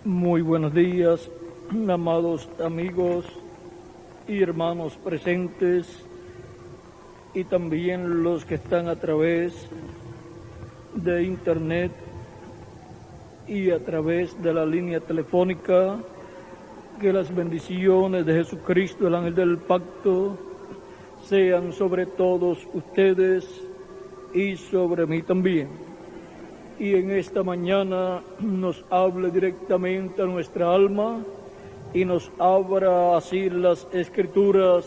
Muy buenos días, amados amigos y hermanos presentes, y también los que están a través de internet y a través de la línea telefónica. Que las bendiciones de Jesucristo, el ángel del pacto, sean sobre todos ustedes y sobre mí también. Y en esta mañana nos hable directamente a nuestra alma y nos abra así las Escrituras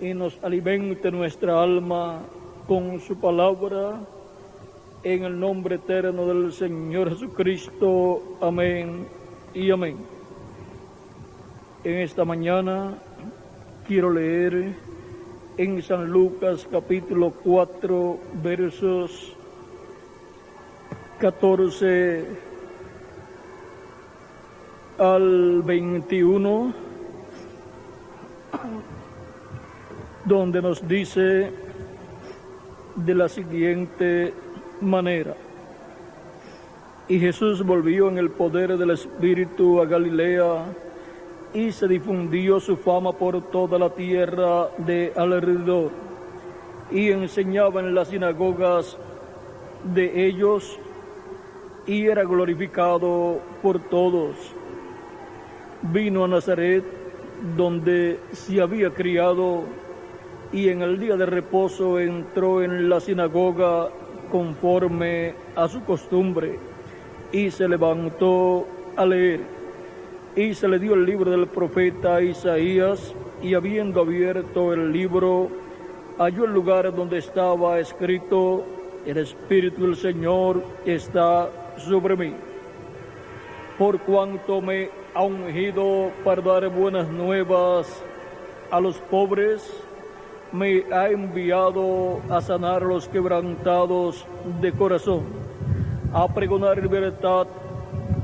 y nos alimente nuestra alma con su palabra, en el nombre eterno del Señor Jesucristo. Amén y amén. En esta mañana quiero leer en San Lucas capítulo 4 versos 14 al 21, donde nos dice de la siguiente manera: y Jesús volvió en el poder del Espíritu a Galilea, y se difundió su fama por toda la tierra de alrededor, y enseñaba en las sinagogas de ellos, y era glorificado por todos. Vino a Nazaret, donde se había criado, y en el día de reposo entró en la sinagoga conforme a su costumbre, y se levantó a leer. Y se le dio el libro del profeta Isaías, y habiendo abierto el libro, halló el lugar donde estaba escrito: el Espíritu del Señor está sobre mí, por cuanto me ha ungido para dar buenas nuevas a los pobres, me ha enviado a sanar a los quebrantados de corazón, a pregonar libertad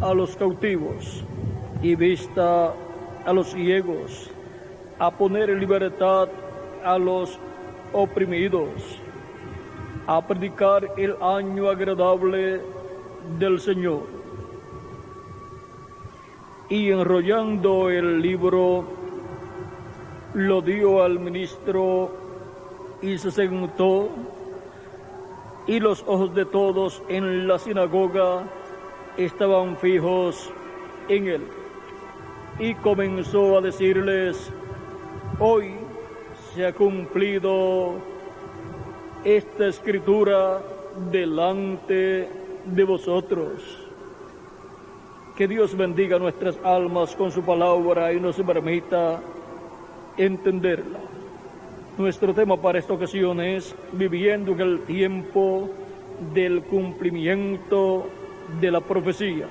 a los cautivos y vista a los ciegos, a poner en libertad a los oprimidos, a predicar el año agradable del Señor. Y enrollando el libro, lo dio al ministro y se sentó, y los ojos de todos en la sinagoga estaban fijos en él. Y comenzó a decirles: hoy se ha cumplido esta escritura delante de vosotros. Que Dios bendiga nuestras almas con su palabra y nos permita entenderla. Nuestro tema para esta ocasión es viviendo en el tiempo del cumplimiento de la profecía.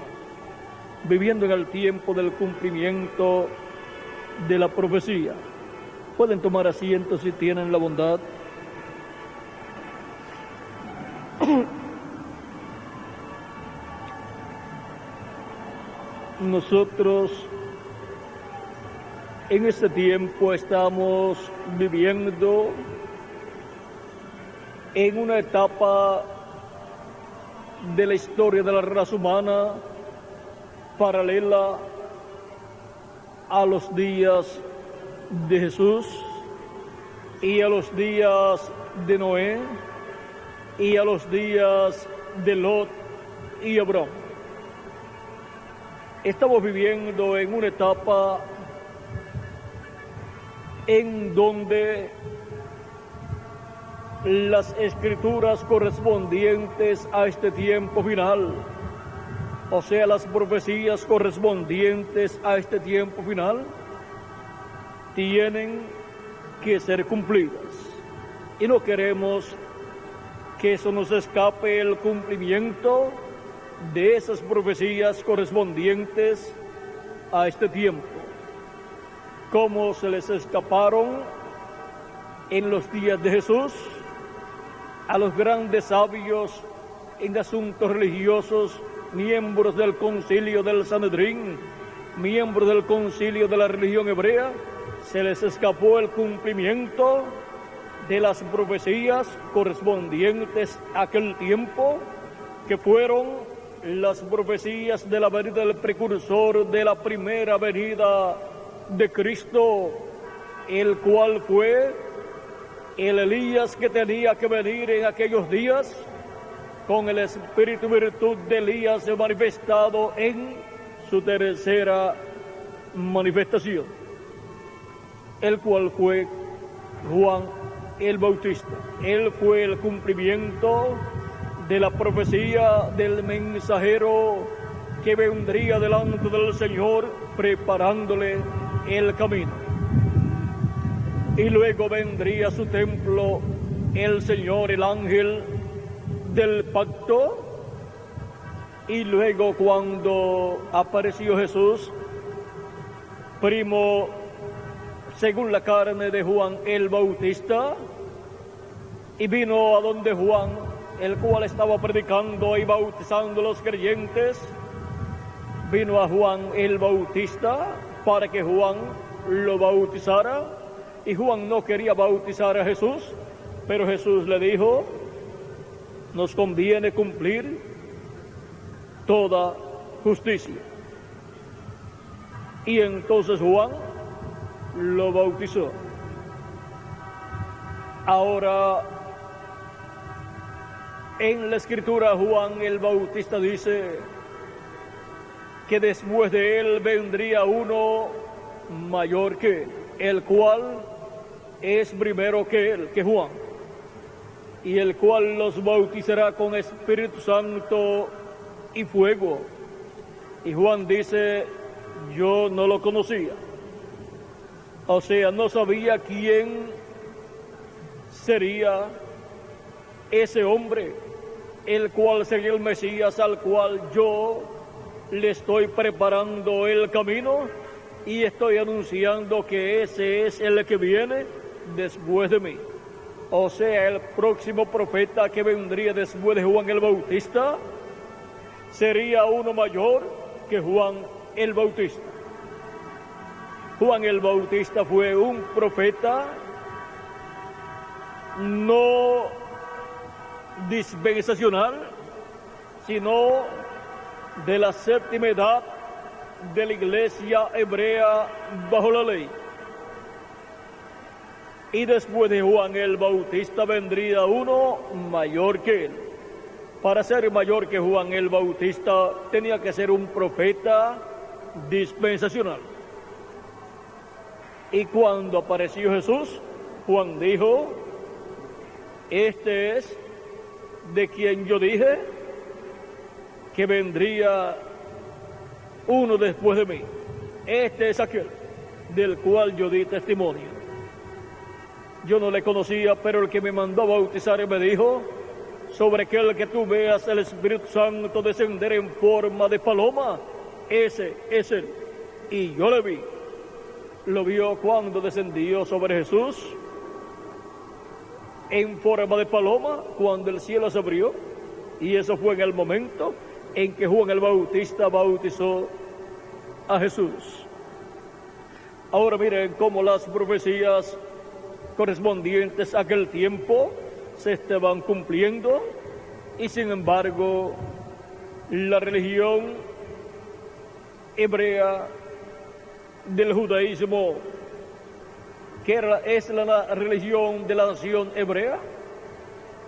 Viviendo en el tiempo del cumplimiento de la profecía. Pueden tomar asiento si tienen la bondad. Nosotros en este tiempo estamos viviendo en una etapa de la historia de la raza humana paralela a los días de Jesús y a los días de Noé y a los días de Lot y Abraham. Estamos viviendo en una etapa en donde las escrituras correspondientes a este tiempo final, o sea, las profecías correspondientes a este tiempo final, tienen que ser cumplidas. Y no queremos que eso nos escape, el cumplimiento de esas profecías correspondientes a este tiempo, como se les escaparon en los días de Jesús a los grandes sabios en asuntos religiosos, miembros del concilio del Sanedrín, miembros del concilio de la religión hebrea. Se les escapó el cumplimiento de las profecías correspondientes a aquel tiempo, que fueron las profecías de la venida del precursor de la primera venida de Cristo, el cual fue el Elías que tenía que venir en aquellos días, con el espíritu y virtud de Elías manifestado en su tercera manifestación, el cual fue Juan el Bautista. Él fue el cumplimiento de la profecía del mensajero que vendría delante del Señor preparándole el camino. Y luego vendría a su templo el Señor, el ángel del pacto. Y luego, cuando apareció Jesús, primo según la carne de Juan el Bautista, y vino a donde Juan, el cual estaba predicando y bautizando a los creyentes, vino a Juan el Bautista para que Juan lo bautizara, y Juan no quería bautizar a Jesús, pero Jesús le dijo: nos conviene cumplir toda justicia. Y entonces Juan lo bautizó. Ahora, en la escritura, Juan el Bautista dice que después de él vendría uno mayor que él, el cual es primero que él, que Juan, y el cual los bautizará con Espíritu Santo y fuego. Y Juan dice: yo no lo conocía. O sea, no sabía quién sería ese hombre, el cual sería el Mesías, al cual yo le estoy preparando el camino y estoy anunciando que ese es el que viene después de mí. O sea, el próximo profeta que vendría después de Juan el Bautista sería uno mayor que Juan el Bautista. Juan el Bautista fue un profeta no dispensacional, sino de la séptima edad de la iglesia hebrea bajo la ley. Y después de Juan el Bautista vendría uno mayor que él. Para ser mayor que Juan el Bautista tenía que ser un profeta dispensacional. Y cuando apareció Jesús, Juan dijo: este es de quien yo dije que vendría uno después de mí. Este es aquel del cual yo di testimonio. Yo no le conocía, pero el que me mandó a bautizar me dijo: sobre aquel que tú veas el Espíritu Santo descender en forma de paloma, ese es él. Y yo le vi. Lo vio cuando descendió sobre Jesús en forma de paloma, cuando el cielo se abrió, y eso fue en el momento en que Juan el Bautista bautizó a Jesús. Ahora miren cómo las profecías correspondientes a aquel tiempo se estaban cumpliendo, y sin embargo la religión hebrea del judaísmo, que es la religión de la nación hebrea,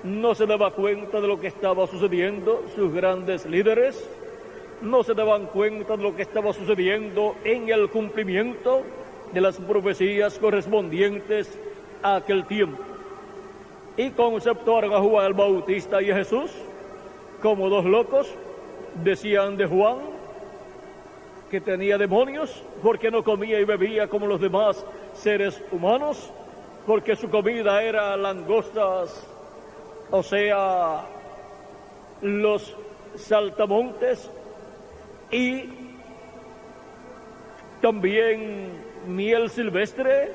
no se daba cuenta de lo que estaba sucediendo. Sus grandes líderes no se daban cuenta de lo que estaba sucediendo en el cumplimiento de las profecías correspondientes a aquel tiempo, y conceptuaron a Juan el Bautista y a Jesús como dos locos. Decían de Juan que tenía demonios porque no comía y bebía como los demás seres humanos, porque su comida era langostas, o sea, los saltamontes, y también miel silvestre.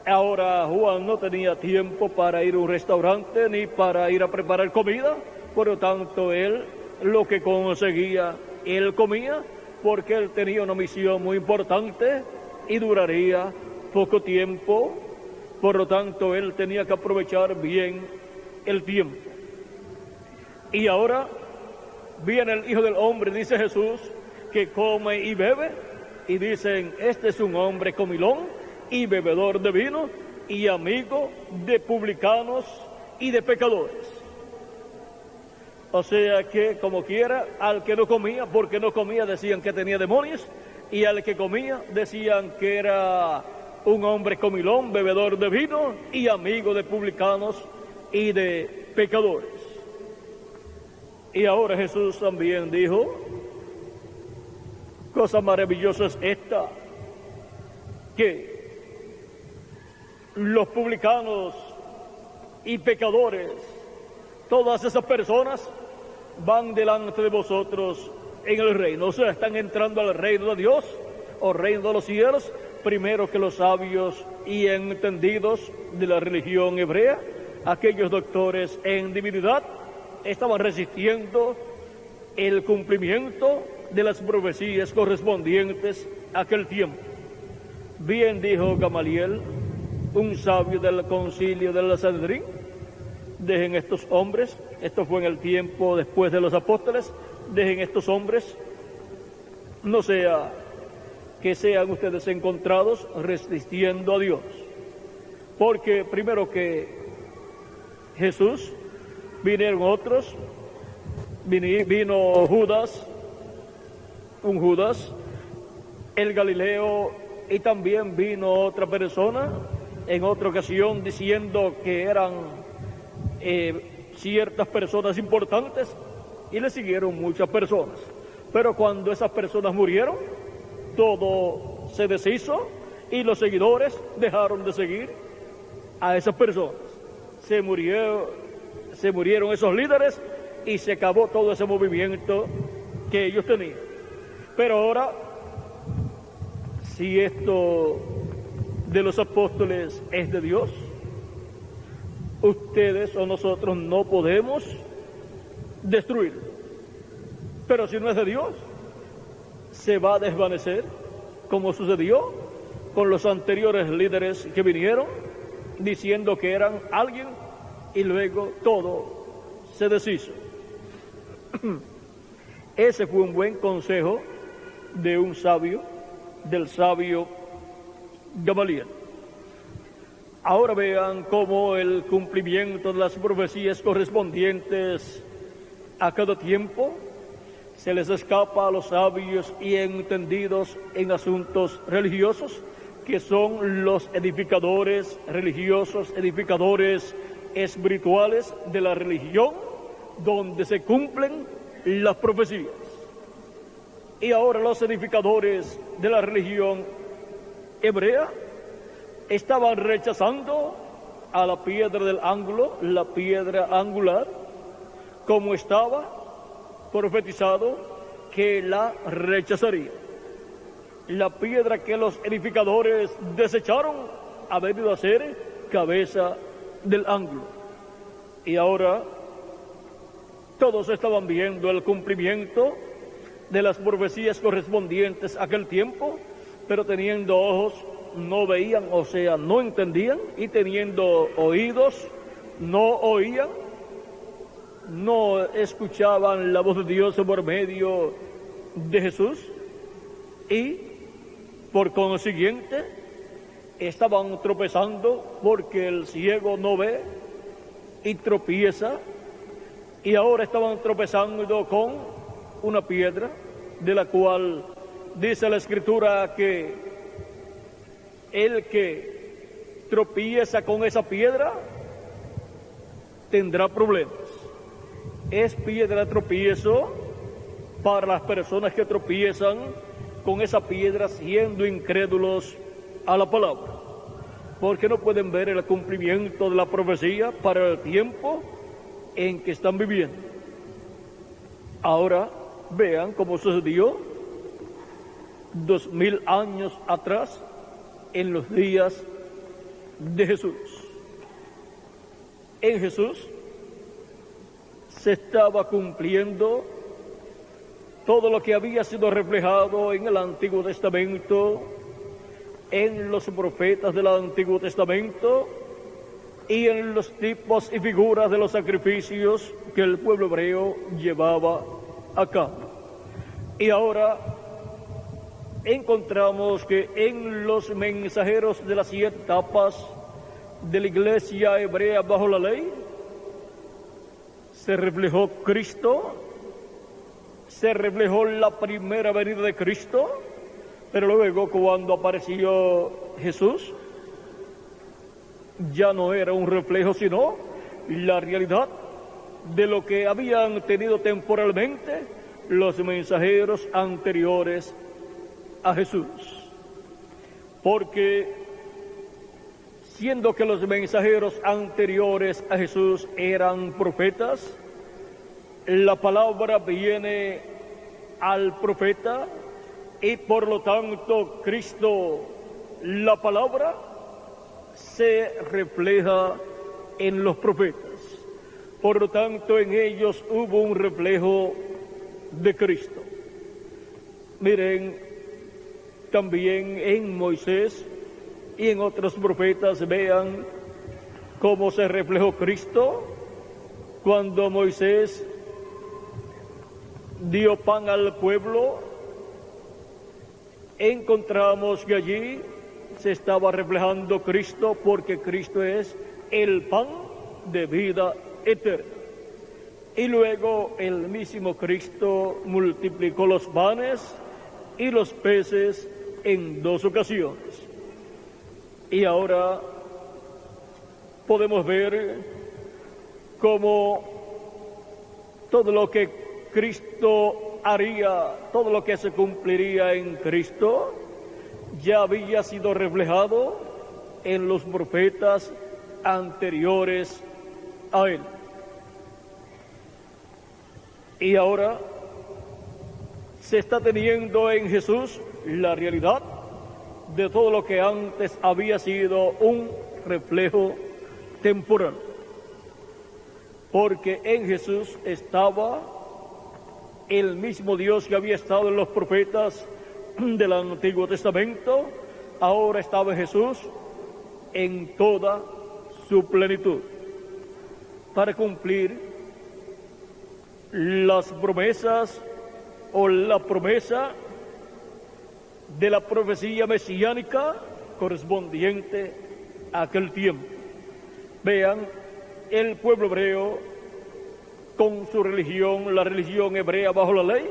Ahora Juan no tenía tiempo para ir a un restaurante ni para ir a preparar comida, por lo tanto él lo que conseguía, él comía, porque él tenía una misión muy importante y duraría poco tiempo. Por lo tanto, él tenía que aprovechar bien el tiempo. Y ahora viene el Hijo del Hombre, dice Jesús, que come y bebe, y dicen, este es un hombre comilón y bebedor de vino y amigo de publicanos y de pecadores. O sea que, como quiera, al que no comía, porque no comía, decían que tenía demonios, y al que comía, decían que era un hombre comilón, bebedor de vino y amigo de publicanos y de pecadores. Y ahora Jesús también dijo, cosa maravillosa es esta, que los publicanos y pecadores, todas esas personas van delante de vosotros en el reino. O sea, están entrando al reino de Dios o reino de los cielos, primero que los sabios y entendidos de la religión hebrea, aquellos doctores en divinidad, estaban resistiendo el cumplimiento de las profecías correspondientes a aquel tiempo. Bien dijo Gamaliel, un sabio del concilio del Sanedrín, dejen estos hombres, esto fue en el tiempo después de los apóstoles, dejen estos hombres, no sea que sean ustedes encontrados resistiendo a Dios. Porque primero que Jesús, vinieron otros, vino Judas, un Judas, el Galileo, y también vino otra persona en otra ocasión diciendo que eran ciertas personas importantes, y le siguieron muchas personas. Pero cuando esas personas murieron, todo se deshizo y los seguidores dejaron de seguir a esas personas. Se murieron esos líderes y se acabó todo ese movimiento que ellos tenían. Pero ahora, si esto de los apóstoles es de Dios, ustedes o nosotros no podemos destruirlo. Pero si no es de Dios, se va a desvanecer, como sucedió con los anteriores líderes que vinieron diciendo que eran alguien y luego todo se deshizo. Ese fue un buen consejo de un sabio, del sabio Gamaliel. Ahora vean cómo el cumplimiento de las profecías correspondientes a cada tiempo se les escapa a los sabios y entendidos en asuntos religiosos, que son los edificadores religiosos, edificadores espirituales de la religión, donde se cumplen las profecías. Y ahora los edificadores de la religión hebrea estaban rechazando a la piedra del ángulo, la piedra angular, como estaba profetizado que la rechazaría. La piedra que los edificadores desecharon ha venido a ser cabeza del ángulo. Y ahora todos estaban viendo el cumplimiento de las profecías correspondientes a aquel tiempo, pero teniendo ojos no veían, o sea, no entendían, y teniendo oídos no oían, no escuchaban la voz de Dios por medio de Jesús, y por consiguiente estaban tropezando porque el ciego no ve y tropieza, y ahora estaban tropezando con una piedra de la cual dice la Escritura que el que tropieza con esa piedra tendrá problemas. Es piedra de tropiezo para las personas que tropiezan con esa piedra siendo incrédulos a la palabra, porque no pueden ver el cumplimiento de la profecía para el tiempo en que están viviendo. Ahora vean cómo sucedió 2000 años atrás en los días de Jesús. En Jesús se estaba cumpliendo todo lo que había sido reflejado en el Antiguo Testamento, en los profetas del Antiguo Testamento y en los tipos y figuras de los sacrificios que el pueblo hebreo llevaba acá. Y ahora encontramos que en los mensajeros de las 7 etapas de la iglesia hebrea bajo la ley se reflejó Cristo, se reflejó la primera venida de Cristo, pero luego cuando apareció Jesús ya no era un reflejo sino la realidad de lo que habían tenido temporalmente los mensajeros anteriores a Jesús. Porque siendo que los mensajeros anteriores a Jesús eran profetas, la palabra viene al profeta y por lo tanto Cristo, la palabra, se refleja en los profetas. Por lo tanto, en ellos hubo un reflejo de Cristo. Miren, también en Moisés y en otros profetas vean cómo se reflejó Cristo cuando Moisés dio pan al pueblo. Encontramos que allí se estaba reflejando Cristo, porque Cristo es el pan de vida eterna. Y luego el mismo Cristo multiplicó los panes y los peces en 2 ocasiones. Y ahora podemos ver cómo todo lo que Cristo haría, todo lo que se cumpliría en Cristo, ya había sido reflejado en los profetas anteriores a él. Y ahora se está teniendo en Jesús la realidad de todo lo que antes había sido un reflejo temporal. Porque en Jesús estaba el mismo Dios que había estado en los profetas del Antiguo Testamento, ahora estaba Jesús en toda su plenitud, para cumplir las promesas o la promesa de la profecía mesiánica correspondiente a aquel tiempo. Vean, el pueblo hebreo con su religión, la religión hebrea bajo la ley,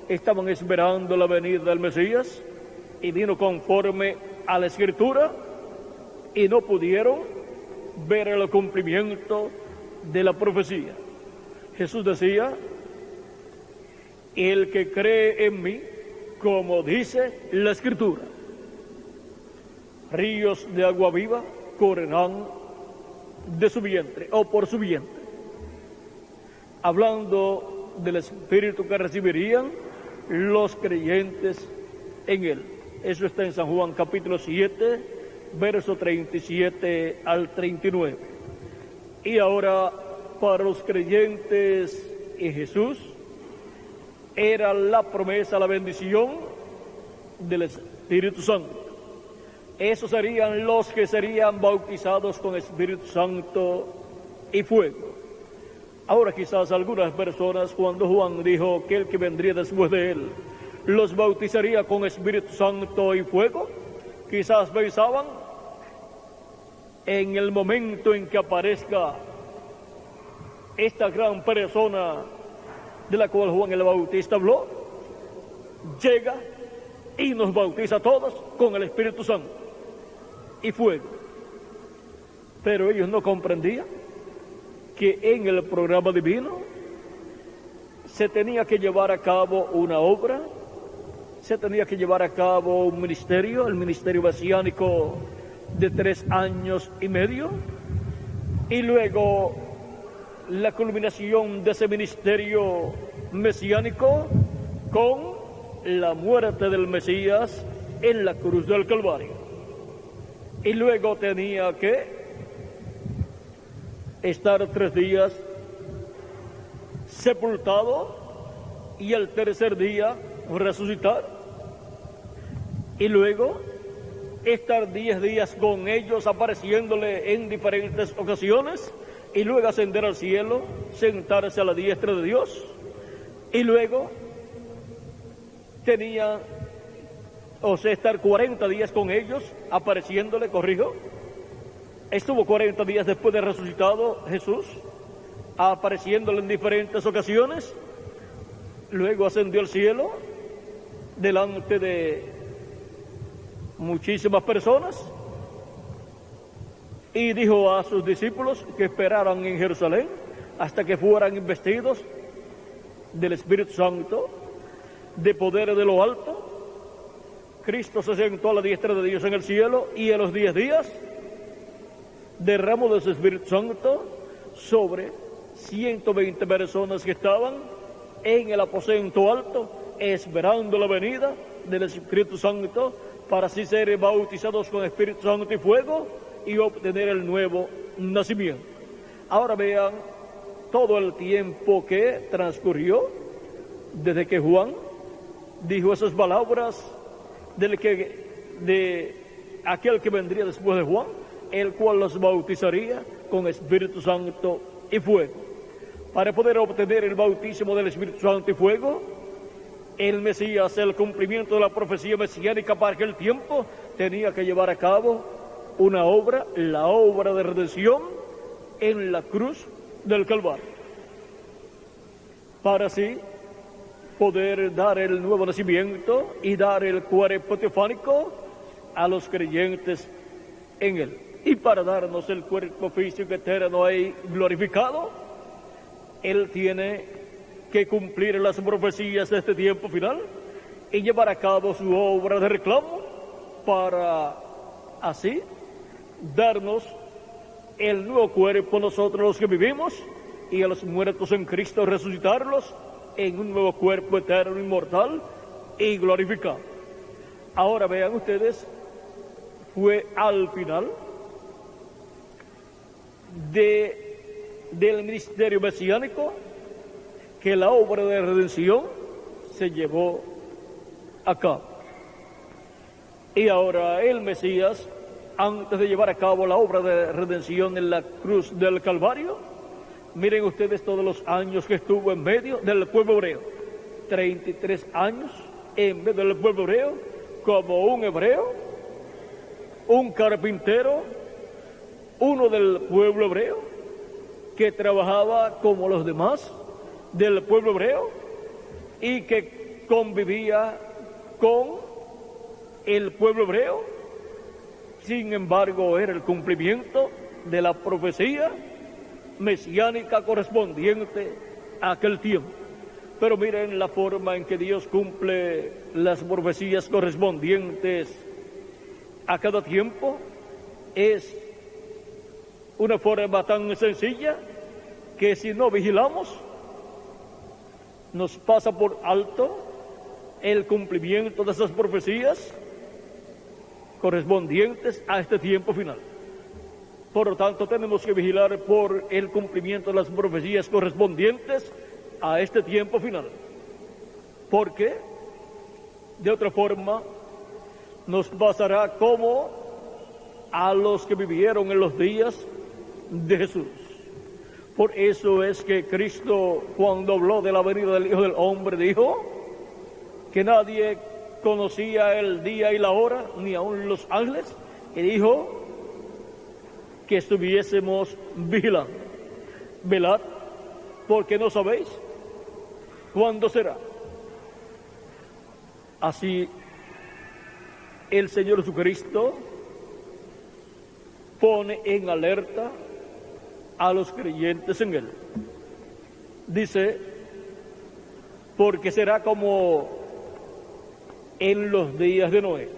estaban esperando la venida del Mesías y vino conforme a la Escritura y no pudieron ver el cumplimiento de la profecía. Jesús decía: el que cree en mí, como dice la Escritura, ríos de agua viva correrán de su vientre o por su vientre. Hablando del Espíritu que recibirían los creyentes en él. Eso está en San Juan capítulo 7, verso 37 al 39. Y ahora, para los creyentes en Jesús, era la promesa, la bendición del Espíritu Santo. Esos serían los que serían bautizados con Espíritu Santo y fuego. Ahora quizás algunas personas, cuando Juan dijo que el que vendría después de él los bautizaría con Espíritu Santo y fuego, quizás pensaban en el momento en que aparezca esta gran persona de la cual Juan el Bautista habló, llega y nos bautiza a todos con el Espíritu Santo y fuego. Pero ellos no comprendían que en el programa divino se tenía que llevar a cabo una obra, se tenía que llevar a cabo un ministerio, el ministerio mesiánico de 3 años y medio, y luego la culminación de ese ministerio mesiánico con la muerte del Mesías en la cruz del Calvario. Y luego tenía que estar 3 días sepultado y al tercer día resucitar, y luego estar 10 días con ellos apareciéndole en diferentes ocasiones, y luego ascender al cielo, sentarse a la diestra de Dios Y luego tenía, estar 40 días con ellos, apareciéndole, corrijo. Estuvo 40 días después de resucitado Jesús, apareciéndole en diferentes ocasiones. Luego ascendió al cielo, delante de muchísimas personas, y dijo a sus discípulos que esperaran en Jerusalén hasta que fueran investidos del Espíritu Santo, de poder de lo alto. Cristo se sentó a la diestra de Dios en el cielo, y en los 10 días derramó de su Espíritu Santo sobre 120 personas que estaban en el aposento alto, esperando la venida del Espíritu Santo, para así ser bautizados con Espíritu Santo y fuego y obtener el nuevo nacimiento. Ahora vean todo el tiempo que transcurrió desde que Juan dijo esas palabras de aquel que vendría después de Juan, el cual los bautizaría con Espíritu Santo y fuego. Para poder obtener el bautismo del Espíritu Santo y fuego, el Mesías, el cumplimiento de la profecía mesiánica para aquel tiempo, tenía que llevar a cabo una obra, la obra de redención en la cruz del Calvario, para así poder dar el nuevo nacimiento y dar el cuerpo teofánico a los creyentes en él. Y para darnos el cuerpo físico eterno y glorificado, él tiene que cumplir las profecías de este tiempo final y llevar a cabo su obra de reclamo, para así darnos el nuevo cuerpo nosotros los que vivimos, y a los muertos en Cristo resucitarlos en un nuevo cuerpo eterno, inmortal y glorificado. Ahora vean ustedes, fue al final del ministerio mesiánico que la obra de redención se llevó a cabo. Y ahora el Mesías, antes de llevar a cabo la obra de redención en la cruz del Calvario, miren ustedes todos los años que estuvo en medio del pueblo hebreo. 33 años en medio del pueblo hebreo, como un hebreo, un carpintero, uno del pueblo hebreo, que trabajaba como los demás del pueblo hebreo y que convivía con el pueblo hebreo. Sin embargo, era el cumplimiento de la profecía mesiánica correspondiente a aquel tiempo. Pero miren la forma en que Dios cumple las profecías correspondientes a cada tiempo. Es una forma tan sencilla que si no vigilamos, nos pasa por alto el cumplimiento de esas profecías correspondientes a este tiempo final. Por lo tanto, tenemos que vigilar por el cumplimiento de las profecías correspondientes a este tiempo final, porque de otra forma nos pasará como a los que vivieron en los días de Jesús. Por eso es que Cristo, cuando habló de la venida del Hijo del Hombre, dijo que nadie conocía el día y la hora, ni aun los ángeles, y dijo que estuviésemos vigilando. Velad, porque no sabéis cuándo será. Así, el Señor Jesucristo pone en alerta a los creyentes en Él. Dice, porque será como en los días de Noé.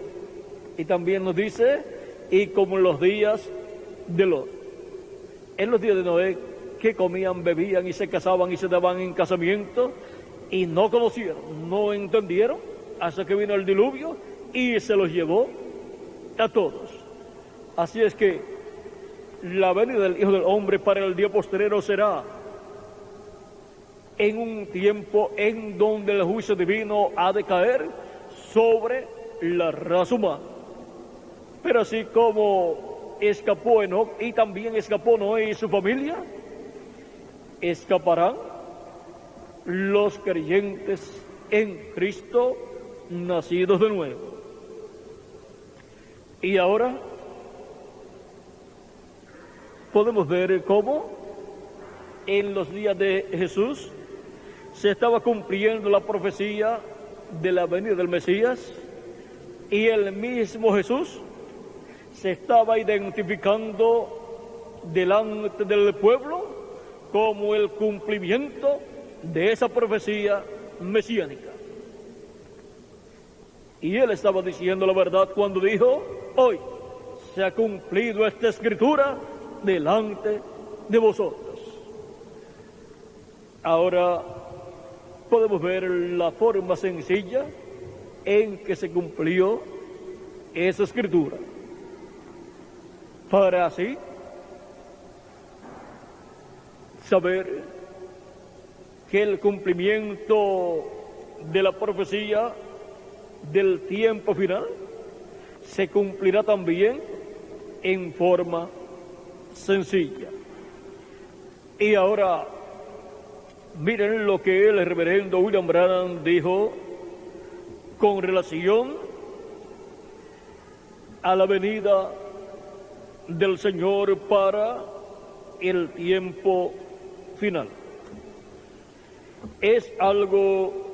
Y también nos dice, y como en los días de Lot. En los días de Noé, que comían, bebían y se casaban y se daban en casamiento, y no conocieron, no entendieron, hasta que vino el diluvio y se los llevó a todos. Así es que la venida del Hijo del Hombre para el día postrero será en un tiempo en donde el juicio divino ha de caer sobre la raza humana. Pero así como escapó Enoc y también escapó Noé y su familia, escaparán los creyentes en Cristo, nacidos de nuevo. Y ahora podemos ver cómo en los días de Jesús se estaba cumpliendo la profecía de la venida del Mesías, y el mismo Jesús se estaba identificando delante del pueblo como el cumplimiento de esa profecía mesiánica. Y él estaba diciendo la verdad cuando dijo: hoy se ha cumplido esta escritura delante de vosotros. Ahora podemos ver la forma sencilla en que se cumplió esa escritura, para así saber que el cumplimiento de la profecía del tiempo final se cumplirá también en forma sencilla. Y ahora miren lo que el reverendo William Branham dijo con relación a la venida del Señor para el tiempo final. Es algo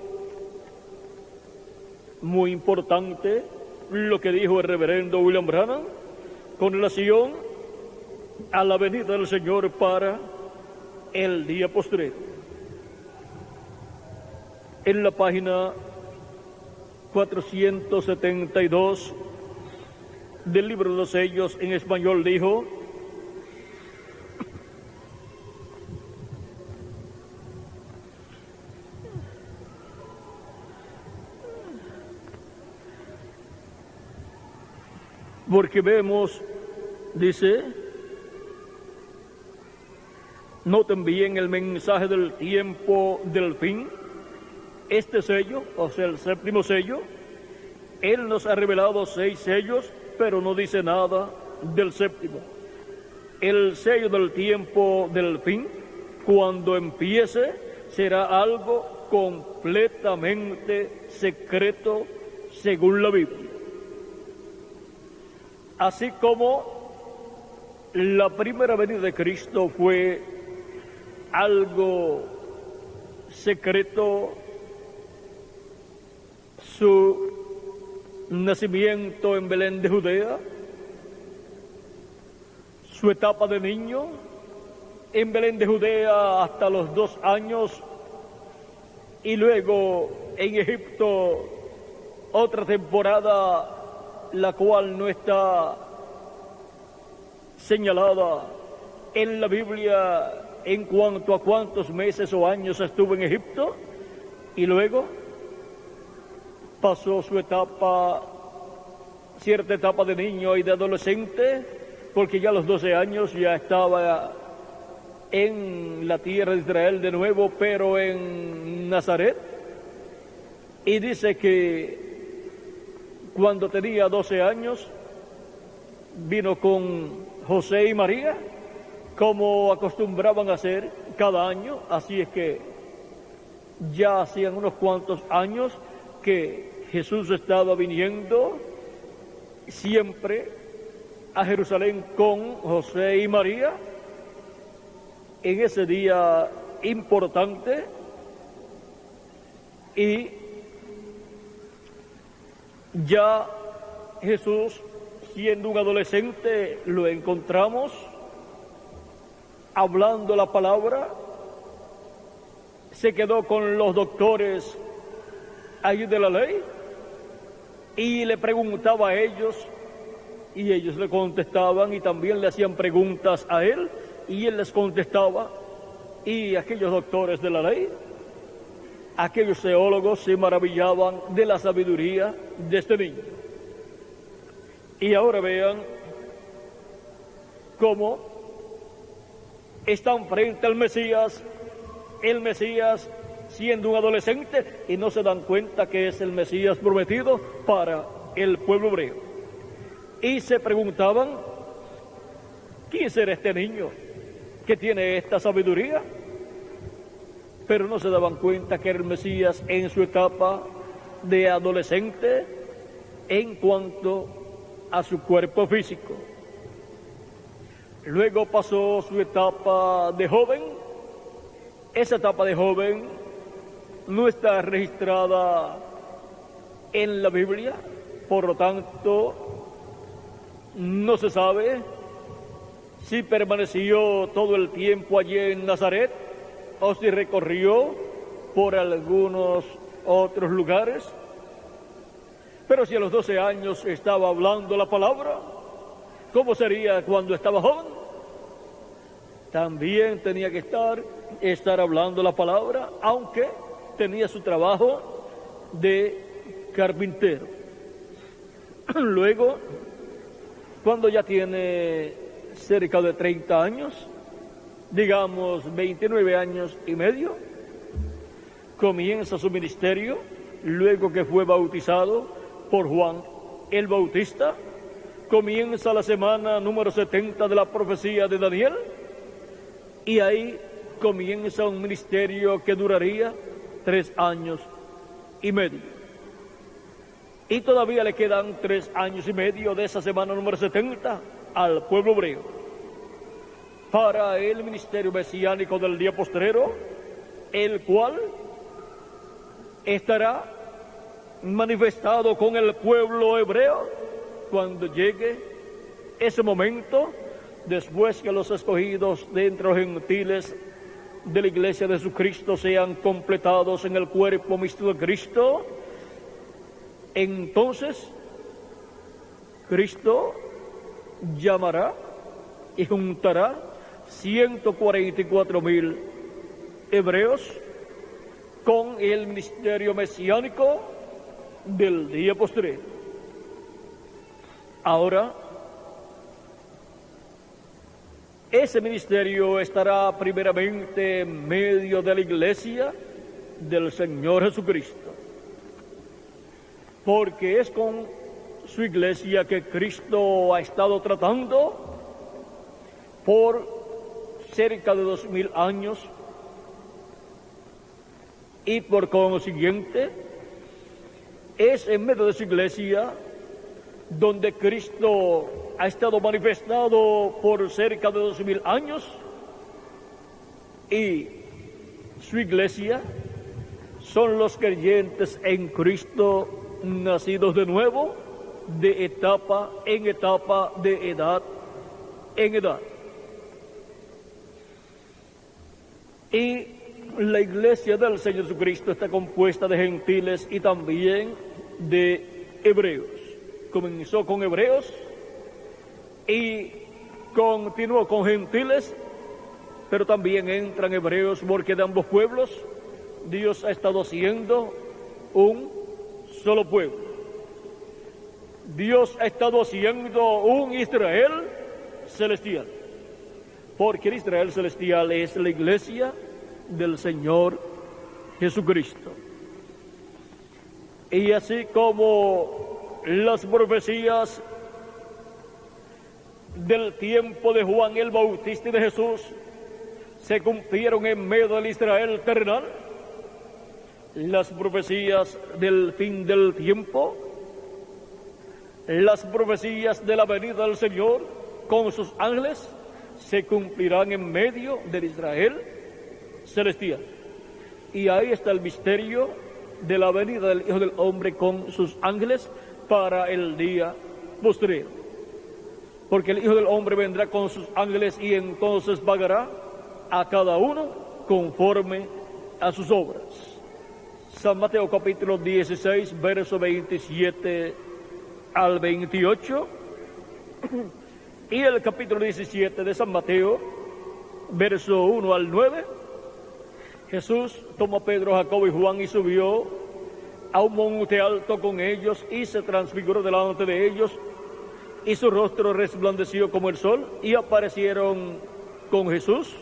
muy importante lo que dijo el reverendo William Branham con relación a la venida del Señor para el día postrero. En la página 472 del libro de los sellos en español dijo: porque vemos, dice, noten bien el mensaje del tiempo del fin. Este sello, o sea, el séptimo sello, Él nos ha revelado 6 sellos, pero no dice nada del séptimo. El sello del tiempo del fin, cuando empiece, será algo completamente secreto según la Biblia. Así como la primera venida de Cristo fue algo secreto, su nacimiento en Belén de Judea, su etapa de niño en Belén de Judea hasta los 2 años, y luego en Egipto otra temporada, la cual no está señalada en la Biblia en cuanto a cuántos meses o años estuvo en Egipto, y luego pasó su etapa, cierta etapa de niño y de adolescente, porque ya a los 12 años ya estaba en la tierra de Israel de nuevo, pero en Nazaret. Y dice que cuando tenía 12 años, vino con José y María, como acostumbraban a hacer cada año. Así es que ya hacían unos cuantos años que Jesús estaba viniendo siempre a Jerusalén con José y María en ese día importante, y ya Jesús, siendo un adolescente, lo encontramos hablando la palabra. Se quedó con los doctores allí de la ley y le preguntaba a ellos, y ellos le contestaban, y también le hacían preguntas a él y él les contestaba. Y aquellos doctores de la ley, aquellos teólogos, se maravillaban de la sabiduría de este niño. Y ahora vean cómo están frente al Mesías, el Mesías siendo un adolescente, y no se dan cuenta que es el Mesías prometido para el pueblo hebreo. Y se preguntaban: ¿quién será este niño que tiene esta sabiduría? pero no se daban cuenta que era el Mesías en su etapa de adolescente en cuanto a su cuerpo físico. Luego pasó su etapa de joven. Esa etapa de joven no está registrada en la Biblia, por lo tanto, no se sabe si permaneció todo el tiempo allí en Nazaret o si recorrió por algunos otros lugares. Pero si a los 12 años estaba hablando la palabra, ¿cómo sería cuando estaba joven? También tenía que estar hablando la palabra, aunque tenía su trabajo de carpintero. Luego, cuando ya tiene cerca de 30 años, digamos 29 años y medio, comienza su ministerio, luego que fue bautizado por Juan el Bautista. Comienza la semana número 70 de la profecía de Daniel, y ahí comienza un ministerio que duraría 3 años y medio. Y todavía le quedan 3 años y medio de esa semana número 70 al pueblo hebreo para el ministerio mesiánico del día postrero, el cual estará manifestado con el pueblo hebreo cuando llegue ese momento, después que los escogidos de entre los gentiles de la iglesia de Jesucristo sean completados en el cuerpo místico de Cristo. Entonces Cristo llamará y juntará 144,000 hebreos con el ministerio mesiánico del día postrero. Ahora, ese ministerio estará primeramente en medio de la iglesia del Señor Jesucristo, porque es con su iglesia que Cristo ha estado tratando por cerca de 2000 años, y por consiguiente es en medio de su iglesia donde Cristo ha estado manifestado por cerca de 2000 años, y su iglesia son los creyentes en Cristo nacidos de nuevo, de etapa en etapa, de edad en edad. Y la iglesia del Señor Jesucristo está compuesta de gentiles y también de hebreos. Comenzó con hebreos y continuó con gentiles, pero también entran hebreos, porque de ambos pueblos Dios ha estado haciendo un solo pueblo. Dios ha estado haciendo un Israel celestial, porque el Israel celestial es la iglesia del Señor Jesucristo. Y así como las profecías del tiempo de Juan el Bautista y de Jesús se cumplieron en medio del Israel terrenal, las profecías del fin del tiempo, las profecías de la venida del Señor con sus ángeles, se cumplirán en medio del Israel celestial. Y ahí está el misterio de la venida del Hijo del Hombre con sus ángeles para el día postrero. Porque el Hijo del Hombre vendrá con sus ángeles y entonces pagará a cada uno conforme a sus obras. San Mateo capítulo 16, verso 27 al 28. Y el capítulo 17 de San Mateo, verso 1 al 9. Jesús tomó a Pedro, Jacobo y Juan y subió a un monte alto con ellos y se transfiguró delante de ellos, y su rostro resplandeció como el sol, y aparecieron con Jesús.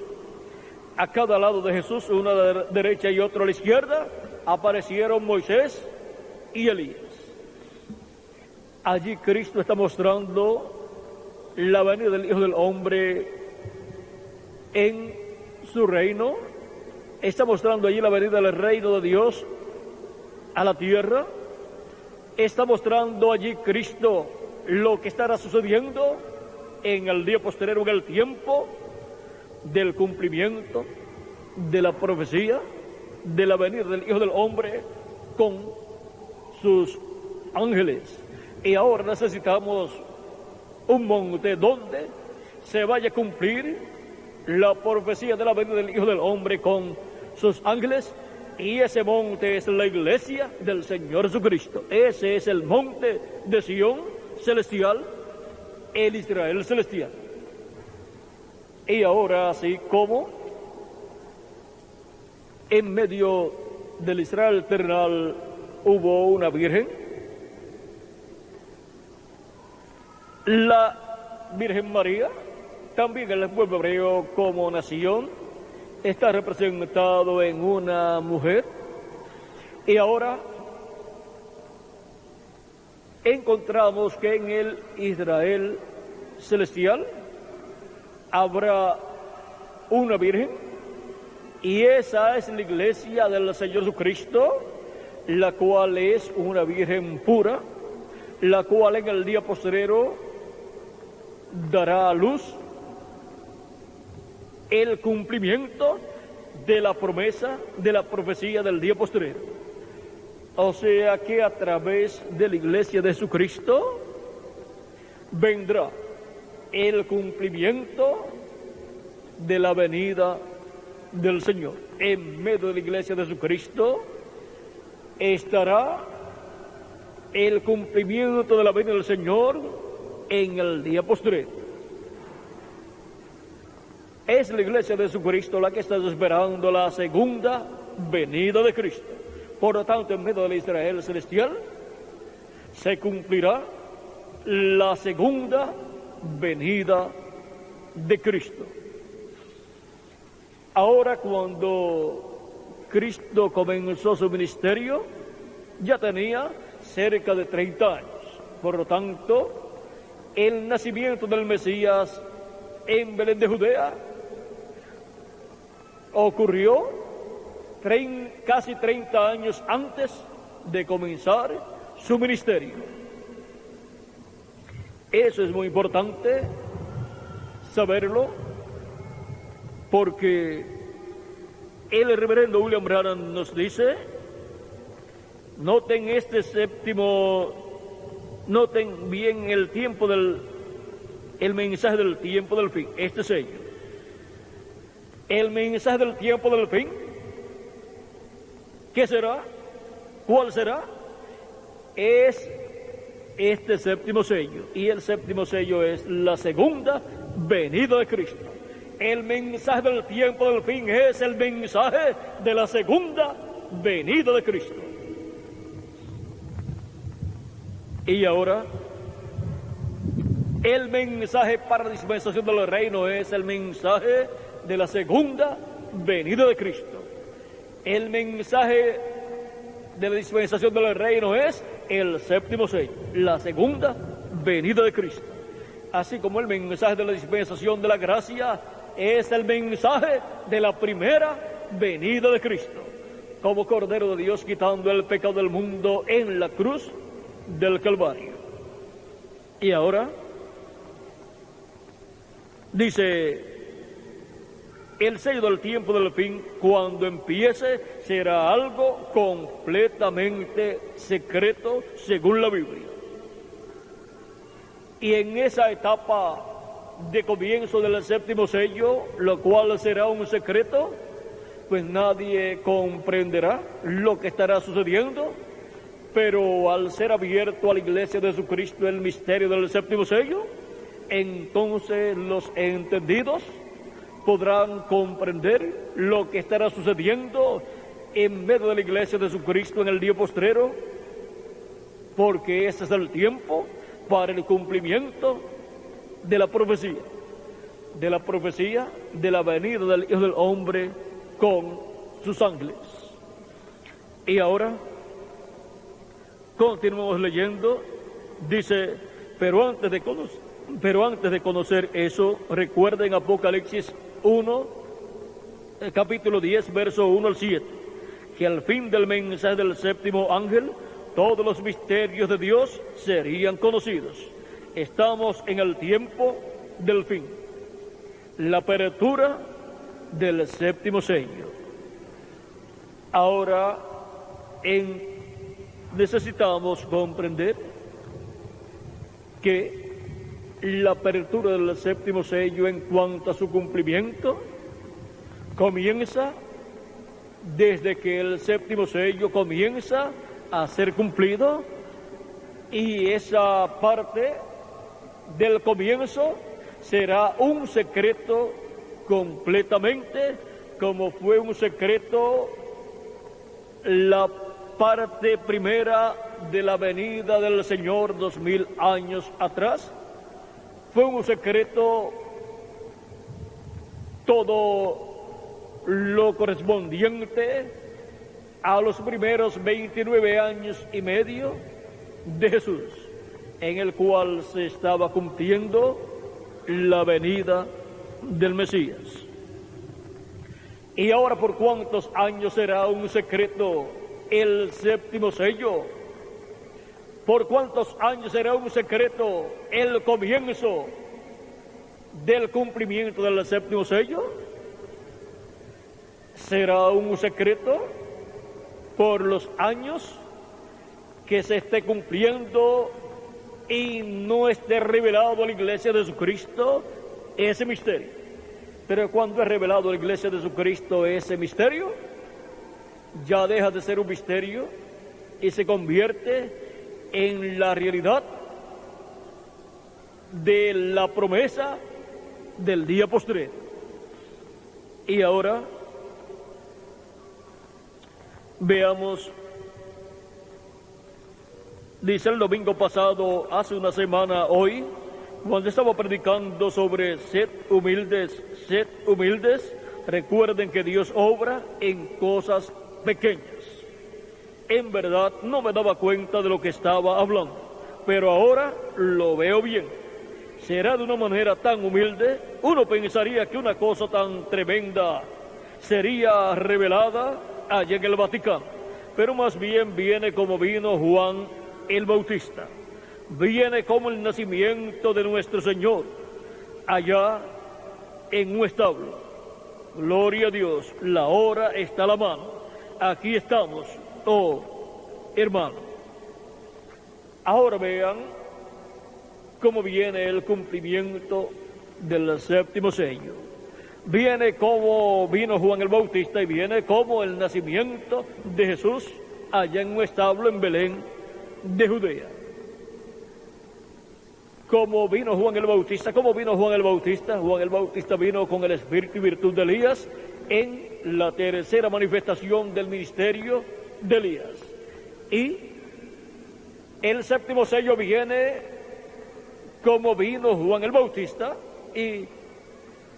A cada lado de Jesús, uno a la derecha y otro a la izquierda, aparecieron Moisés y Elías. Allí Cristo está mostrando la venida del Hijo del Hombre en su reino, está mostrando allí la venida del reino de Dios a la tierra. Está mostrando allí Cristo lo que estará sucediendo en el día posterior, en el tiempo del cumplimiento de la profecía de la venida del Hijo del Hombre con sus ángeles. Y ahora necesitamos un monte donde se vaya a cumplir la profecía de la venida del Hijo del Hombre con sus ángeles, y ese monte es la iglesia del Señor Jesucristo. Ese es el monte de Sión celestial, el Israel celestial. Y ahora, así como en medio del Israel terrenal hubo una virgen, la Virgen María, también el pueblo hebreo como nación está representado en una mujer. Y ahora encontramos que en el Israel celestial habrá una virgen, y esa es la iglesia del Señor Jesucristo, la cual es una virgen pura, la cual en el día postrero dará a luz el cumplimiento de la promesa, de la profecía del día postrero. O sea que a través de la iglesia de Jesucristo vendrá el cumplimiento de la venida del Señor. En medio de la iglesia de Jesucristo estará el cumplimiento de la venida del Señor en el día postrero. Es la iglesia de Jesucristo la que está esperando la segunda venida de Cristo. Por lo tanto, en medio del Israel celestial se cumplirá la segunda venida de Cristo. Ahora, cuando Cristo comenzó su ministerio, ya tenía cerca de 30 años. Por lo tanto, el nacimiento del Mesías en Belén de Judea ocurrió casi 30 años antes de comenzar su ministerio. Eso es muy importante saberlo, porque el reverendo William Branham nos dice: noten noten bien el tiempo el mensaje del tiempo del fin, este sello. El mensaje del tiempo del fin, ¿qué será? ¿Cuál será? Es este séptimo sello, y el séptimo sello es la segunda venida de Cristo. El mensaje del tiempo del fin es el mensaje de la segunda venida de Cristo. Y ahora, el mensaje para la dispensación del reino es el mensaje de la segunda venida de Cristo. El mensaje de la dispensación del reino es el séptimo sello, la segunda venida de Cristo. Así como el mensaje de la dispensación de la gracia es el mensaje de la primera venida de Cristo, como Cordero de Dios quitando el pecado del mundo en la cruz del Calvario. Y ahora dice: el sello del tiempo del fin, cuando empiece, será algo completamente secreto según la Biblia. Y en esa etapa de comienzo del séptimo sello, lo cual será un secreto, pues nadie comprenderá lo que estará sucediendo. Pero al ser abierto a la iglesia de Jesucristo el misterio del séptimo sello, entonces los entendidos podrán comprender lo que estará sucediendo en medio de la iglesia de Jesucristo en el día postrero, porque ese es el tiempo para el cumplimiento de la profecía de la venida del Hijo del Hombre con sus ángeles. Y ahora continuamos leyendo. Dice: pero antes de conocer eso, recuerden Apocalipsis 1, capítulo 10, verso 1 al 7, que al fin del mensaje del séptimo ángel, todos los misterios de Dios serían conocidos. Estamos en el tiempo del fin, la apertura del séptimo sello. Ahora necesitamos comprender que la apertura del séptimo sello en cuanto a su cumplimiento comienza desde que el séptimo sello comienza a ser cumplido, y esa parte del comienzo será un secreto completamente, como fue un secreto la parte primera de la venida del Señor 2000 años atrás. Fue un secreto todo lo correspondiente a los primeros 29 años y medio de Jesús, en el cual se estaba cumpliendo la venida del Mesías. Y ahora, ¿por cuántos años será un secreto el séptimo sello? ¿Por cuántos años será un secreto el comienzo del cumplimiento del séptimo sello? ¿Será un secreto por los años que se esté cumpliendo y no esté revelado a la iglesia de Jesucristo ese misterio? Pero cuando es revelado a la iglesia de Jesucristo ese misterio, ya deja de ser un misterio y se convierte en la realidad de la promesa del día postrero. Y ahora veamos, dice el domingo pasado, hace una semana hoy, cuando estaba predicando sobre sed humildes, recuerden que Dios obra en cosas pequeñas. En verdad no me daba cuenta de lo que estaba hablando, pero ahora lo veo bien. Será de una manera tan humilde, uno pensaría que una cosa tan tremenda sería revelada allá en el Vaticano, pero más bien viene como vino Juan el Bautista, viene como el nacimiento de nuestro Señor allá en un establo. Gloria a Dios, la hora está a la mano. Aquí estamos, oh hermano. Ahora vean cómo viene el cumplimiento del séptimo sello. Viene como vino Juan el Bautista y viene como el nacimiento de Jesús allá en un establo en Belén de Judea. Como vino Juan el Bautista, ¿cómo vino Juan el Bautista? Juan el Bautista vino con el espíritu y virtud de Elías en la tercera manifestación del ministerio de Elías. Y el séptimo sello viene como vino Juan el Bautista. ¿Y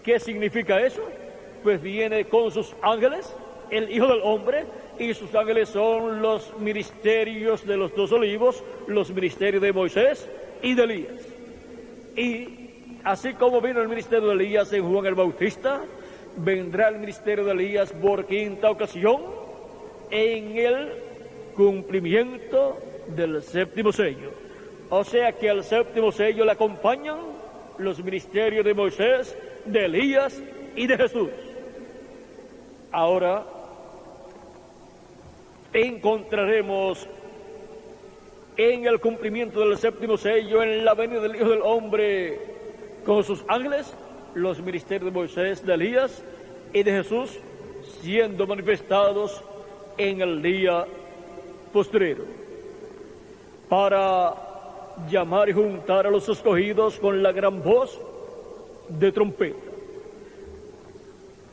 qué significa eso? Pues viene con sus ángeles, el Hijo del Hombre, y sus ángeles son los ministerios de los dos olivos, los ministerios de Moisés y de Elías. Y así como vino el ministerio de Elías en Juan el Bautista, vendrá el ministerio de Elías por quinta ocasión en el cumplimiento del séptimo sello. O sea que al séptimo sello le acompañan los ministerios de Moisés, de Elías y de Jesús. Ahora encontraremos en el cumplimiento del séptimo sello, en la venida del Hijo del Hombre con sus ángeles, los ministerios de Moisés, de Elías y de Jesús siendo manifestados en el día postrero, para llamar y juntar a los escogidos con la gran voz de trompeta.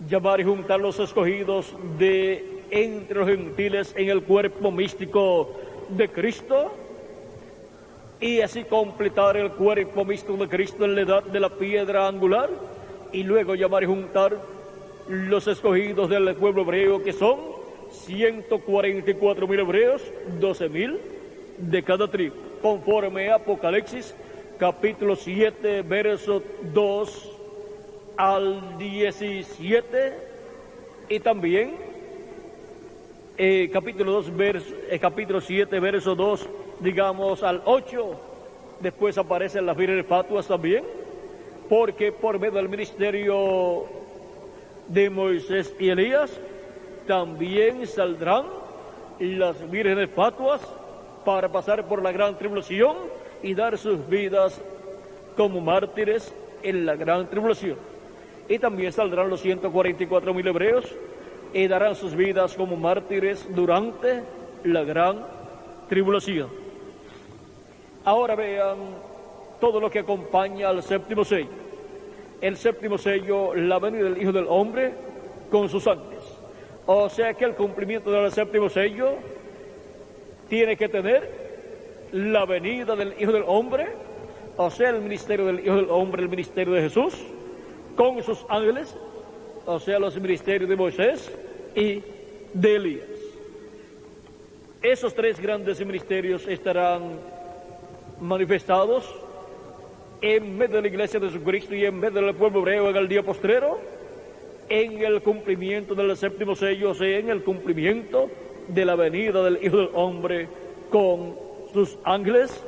Llamar y juntar a los escogidos de entre los gentiles en el cuerpo místico de Cristo, y así completar el cuerpo místico de Cristo en la edad de la piedra angular, y luego llamar y juntar los escogidos del pueblo hebreo, que son 144,000 hebreos, 12,000 de cada tribu, conforme a Apocalipsis capítulo 7, verso 2 al 17, Y también capítulo 7, verso 2, digamos al 8, después aparecen las vírgenes fatuas también, porque por medio del ministerio de Moisés y Elías, también saldrán las vírgenes fatuas para pasar por la gran tribulación y dar sus vidas como mártires en la gran tribulación. Y también saldrán los 144,000 hebreos y darán sus vidas como mártires durante la gran tribulación. Ahora vean todo lo que acompaña al séptimo sello. El séptimo sello, la venida del Hijo del Hombre con sus ángeles. O sea que el cumplimiento del séptimo sello tiene que tener la venida del Hijo del Hombre, o sea, el ministerio del Hijo del Hombre, el ministerio de Jesús, con sus ángeles, o sea, los ministerios de Moisés y de Elías. Esos tres grandes ministerios estarán manifestados en medio de la iglesia de Jesucristo y en medio del pueblo hebreo en el día postrero, en el cumplimiento del séptimo sello, o sea, en el cumplimiento de la venida del Hijo del Hombre con sus ángeles,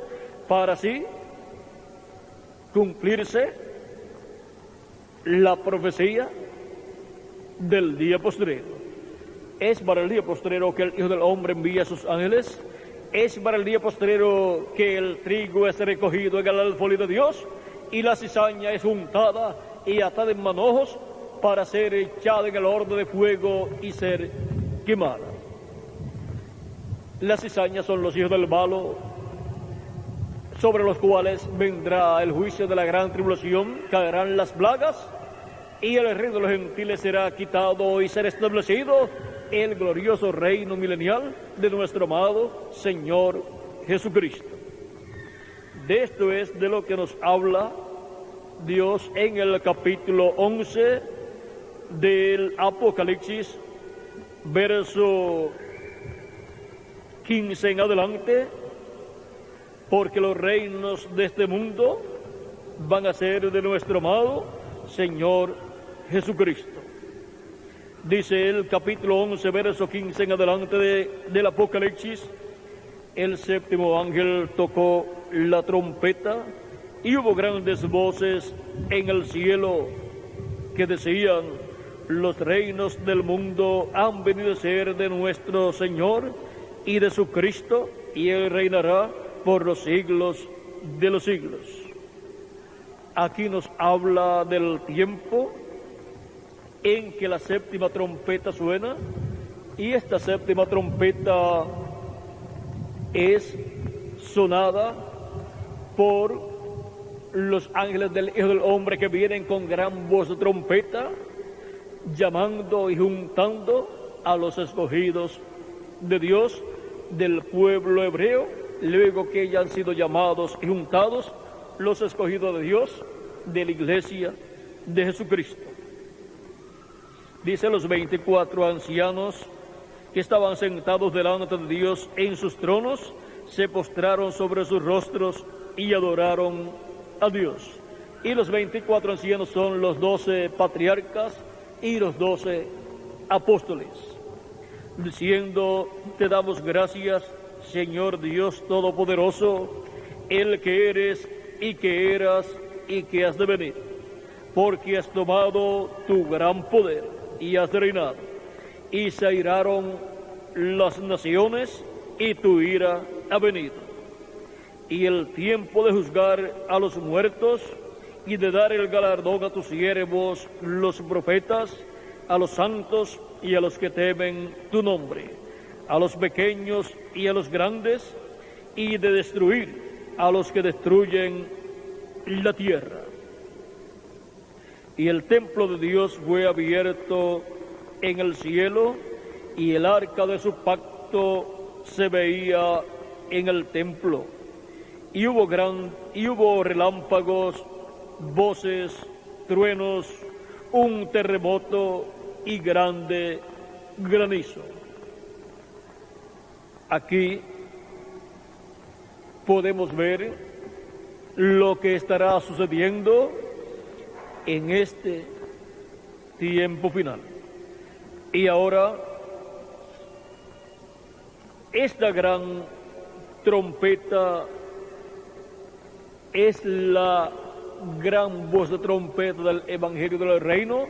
para así cumplirse la profecía del día postrero. Es para el día postrero que el Hijo del Hombre envía a sus ángeles. Es para el día postrero que el trigo es recogido en el alfolí de Dios y la cizaña es untada y atada en manojos para ser echada en el horno de fuego y ser quemada. Las cizañas son los hijos del malo, sobre los cuales vendrá el juicio de la gran tribulación, caerán las plagas y el reino de los gentiles será quitado y será establecido el glorioso reino milenial de nuestro amado Señor Jesucristo. De esto es de lo que nos habla Dios en el capítulo 11 del Apocalipsis, verso 15 en adelante, porque los reinos de este mundo van a ser de nuestro amado Señor Jesucristo. Dice el capítulo 11, verso 15 en adelante del Apocalipsis: el séptimo ángel tocó la trompeta y hubo grandes voces en el cielo que decían: los reinos del mundo han venido a ser de nuestro Señor y de su Cristo, y Él reinará por los siglos de los siglos. Aquí nos habla del tiempo en que la séptima trompeta suena, y esta séptima trompeta es sonada por los ángeles del Hijo del Hombre, que vienen con gran voz de trompeta, llamando y juntando a los escogidos de Dios del pueblo hebreo, luego que ya han sido llamados y juntados los escogidos de Dios de la iglesia de Jesucristo. Dice: los 24 ancianos que estaban sentados delante de Dios en sus tronos se postraron sobre sus rostros y adoraron a Dios. Y los 24 ancianos son los 12 patriarcas y los 12 apóstoles, diciendo: te damos gracias, Señor Dios Todopoderoso, el que eres y que eras y que has de venir, porque has tomado tu gran poder y has reinado, y se airaron las naciones y tu ira ha venido, y el tiempo de juzgar a los muertos y de dar el galardón a tus siervos los profetas, a los santos y a los que temen tu nombre, a los pequeños y a los grandes, y de destruir a los que destruyen la tierra. Y el templo de Dios fue abierto en el cielo, y el arca de su pacto se veía en el templo. Y hubo relámpagos, voces, truenos, un terremoto y grande granizo. Aquí podemos ver lo que estará sucediendo en este tiempo final. Y ahora, esta gran trompeta es la gran voz de trompeta del Evangelio del Reino,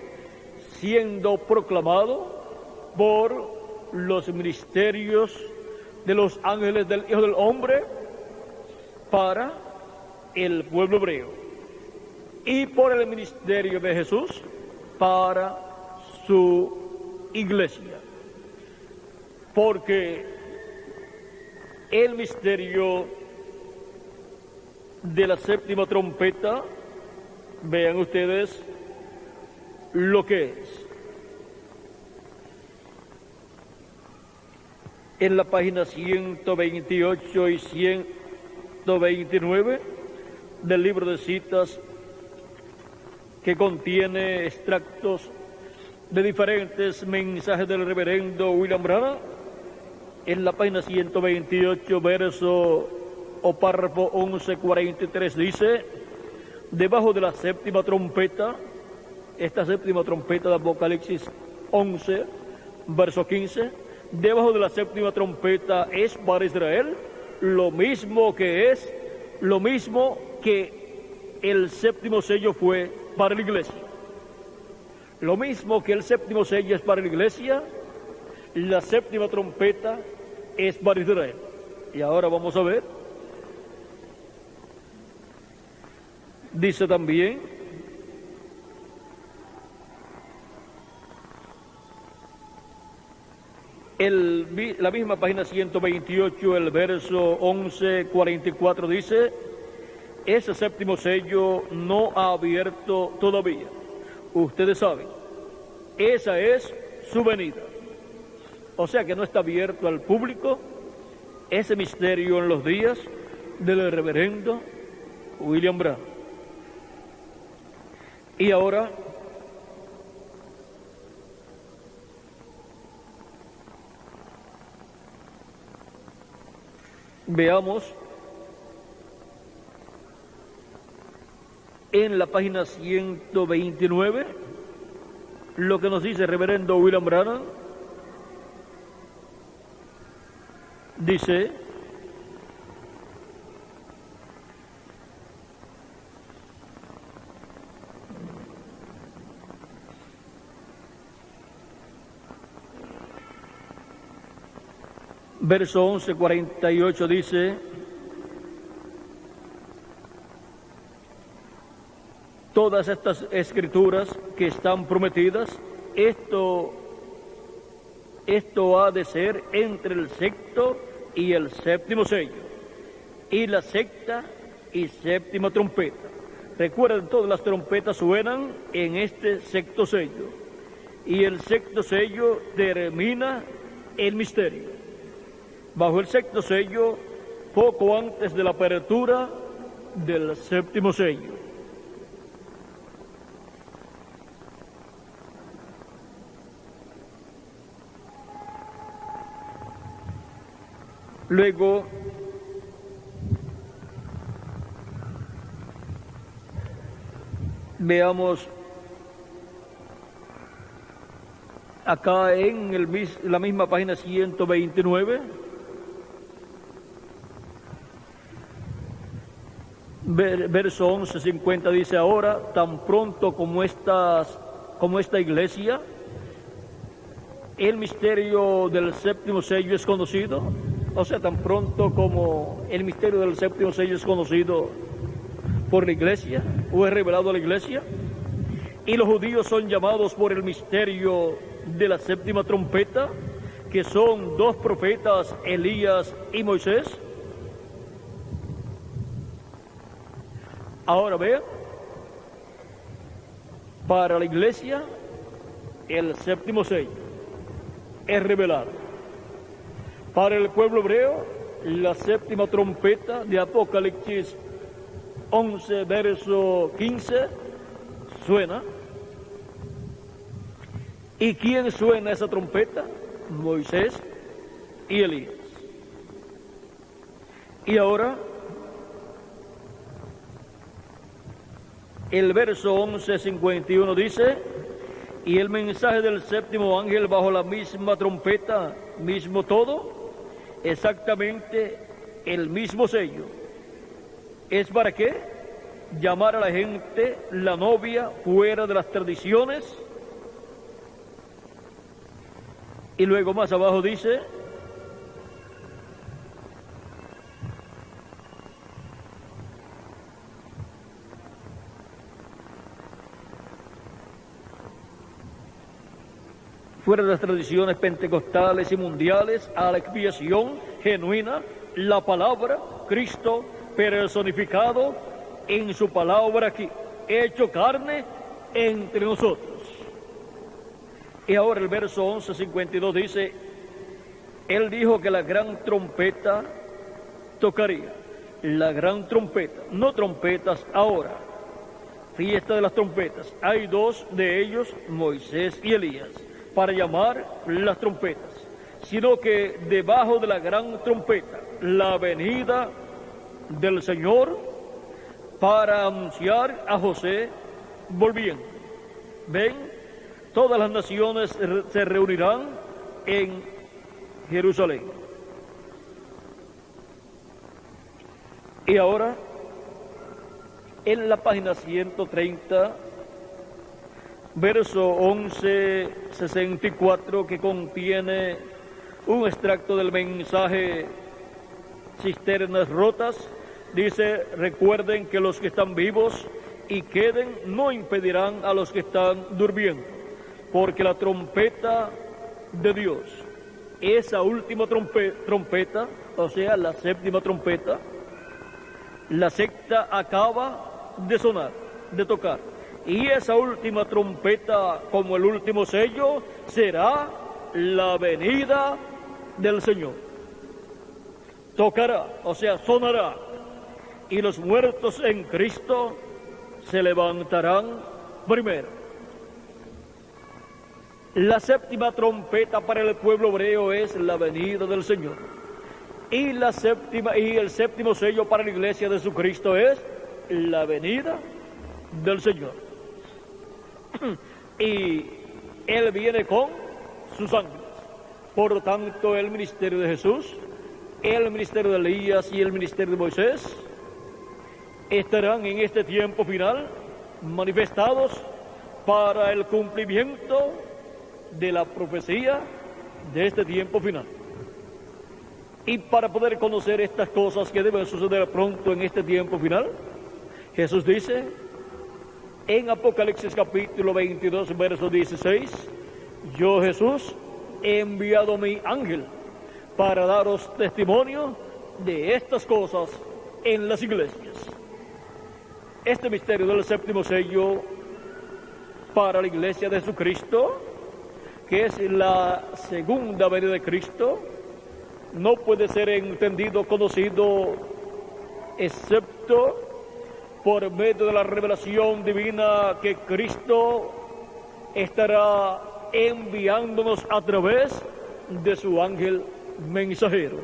siendo proclamado por los ministerios de los ángeles del Hijo del Hombre para el pueblo hebreo y por el ministerio de Jesús para su iglesia. Porque el misterio de la séptima trompeta, vean ustedes lo que es. En la página 128 y 129 del libro de citas, que contiene extractos de diferentes mensajes del reverendo William Branham, en la página 128, verso o párrafo 11:43 dice: debajo de la séptima trompeta, esta séptima trompeta de Apocalipsis 11, verso 15, debajo de la séptima trompeta es para Israel lo mismo que el séptimo sello fue para la iglesia. Lo mismo que el séptimo sello es para la iglesia, la séptima trompeta es para Israel. Y ahora vamos a ver. Dice también: la misma página 128, el verso 11:44 dice: ese séptimo sello no ha abierto todavía. Ustedes saben, esa es su venida. O sea que no está abierto al público ese misterio en los días del reverendo William Branham. Y ahora veamos en la página 129 lo que nos dice el reverendo William Branham. Dice: verso 11:48 dice: todas estas escrituras que están prometidas, esto ha de ser entre el sexto y el séptimo sello, y la sexta y séptima trompeta. Recuerden, todas las trompetas suenan en este sexto sello, y el sexto sello termina el misterio. Bajo el sexto sello, poco antes de la apertura del séptimo sello. Luego, veamos acá en la misma página 129, verso 11:50 dice: ahora, tan pronto como esta iglesia, el misterio del séptimo sello es conocido. O sea, tan pronto como el misterio del séptimo sello es conocido por la iglesia, o es revelado a la iglesia, y los judíos son llamados por el misterio de la séptima trompeta, que son dos profetas, Elías y Moisés. Ahora vean, para la iglesia el séptimo sello es revelado. Para el pueblo hebreo, la séptima trompeta de Apocalipsis 11, verso 15, suena. ¿Y quién suena esa trompeta? Moisés y Elías. Y ahora, el verso 11:51 dice: Y el mensaje del séptimo ángel bajo la misma trompeta, mismo todo, exactamente el mismo sello. ¿Es para qué? Llamar a la gente la novia fuera de las tradiciones. Y luego más abajo dice: fuera de las tradiciones pentecostales y mundiales, a la expiación genuina, la palabra, Cristo personificado en su palabra aquí, hecho carne entre nosotros. Y ahora el verso 11:52 dice: Él dijo que la gran trompeta tocaría. La gran trompeta, no trompetas ahora, fiesta de las trompetas. Hay dos de ellos, Moisés y Elías, para llamar las trompetas, sino que debajo de la gran trompeta, la venida del Señor para anunciar a José volviendo. ¿Ven? Todas las naciones se reunirán en Jerusalén. Y ahora, en la página 130, verso 11:64, que contiene un extracto del mensaje Cisternas Rotas, dice: recuerden que los que están vivos y queden no impedirán a los que están durmiendo, porque la trompeta de Dios, esa última trompeta, o sea, la séptima trompeta, la sexta acaba de sonar, de tocar. Y esa última trompeta, como el último sello, será la venida del Señor. Tocará, o sea, sonará, y los muertos en Cristo se levantarán primero. La séptima trompeta para el pueblo hebreo es la venida del Señor. Y el séptimo sello para la iglesia de Jesucristo es la venida del Señor. Y Él viene con sus ángeles. Por lo tanto, el ministerio de Jesús, el ministerio de Elías y el ministerio de Moisés estarán en este tiempo final manifestados para el cumplimiento de la profecía de este tiempo final. Y para poder conocer estas cosas que deben suceder pronto en este tiempo final, Jesús dice en Apocalipsis capítulo 22, verso 16: yo, Jesús, he enviado mi ángel para daros testimonio de estas cosas en las iglesias. Este misterio del séptimo sello para la iglesia de Jesucristo, que es la segunda venida de Cristo, no puede ser entendido, conocido, excepto por medio de la revelación divina que Cristo estará enviándonos a través de su ángel mensajero.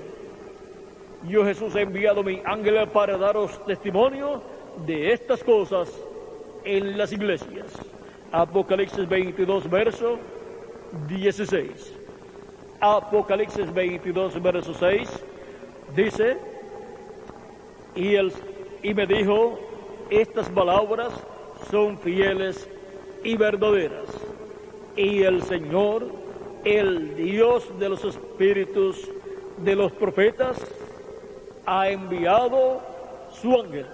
Yo, Jesús, he enviado mi ángel para daros testimonio de estas cosas en las iglesias. Apocalipsis 22, verso 16. Apocalipsis 22, verso 6, dice: y me dijo, estas palabras son fieles y verdaderas, y el Señor, el Dios de los espíritus de los profetas, ha enviado su ángel.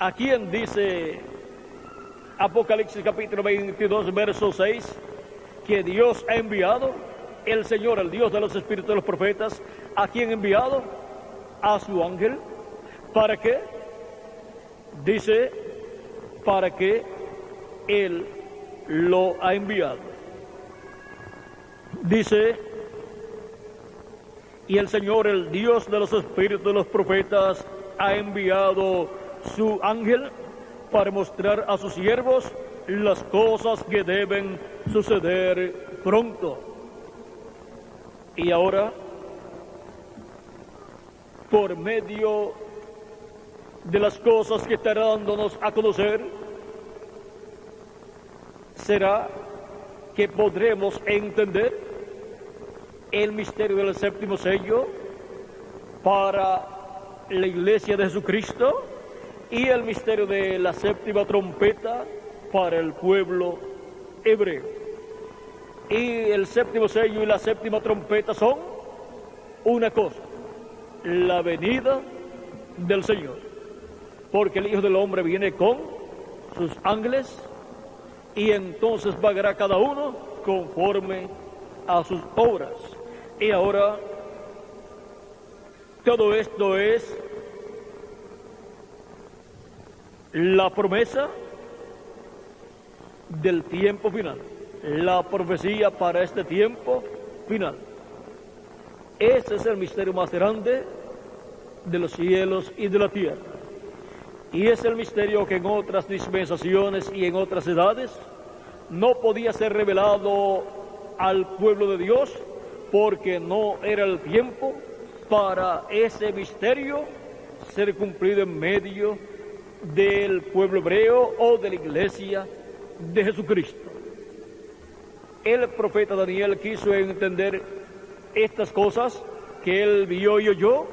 ¿A quién dice Apocalipsis capítulo 22, verso 6, que Dios ha enviado? El Señor, el Dios de los espíritus de los profetas, ¿a quién ha enviado? A su ángel. ¿Para qué? Dice, para que Él lo ha enviado. Dice, y el Señor, el Dios de los espíritus de los profetas, ha enviado su ángel para mostrar a sus siervos las cosas que deben suceder pronto. Y ahora, por medio de las cosas que estará dándonos a conocer, será que podremos entender el misterio del séptimo sello para la iglesia de Jesucristo y el misterio de la séptima trompeta para el pueblo hebreo. Y el séptimo sello y la séptima trompeta son una cosa: la venida del Señor. Porque el Hijo del Hombre viene con sus ángeles y entonces pagará cada uno conforme a sus obras. Y ahora, todo esto es la promesa del tiempo final, la profecía para este tiempo final. Ese es el misterio más grande de los cielos y de la tierra. Y es el misterio que en otras dispensaciones y en otras edades no podía ser revelado al pueblo de Dios, porque no era el tiempo para ese misterio ser cumplido en medio del pueblo hebreo o de la iglesia de Jesucristo. El profeta Daniel quiso entender estas cosas que él vio y oyó,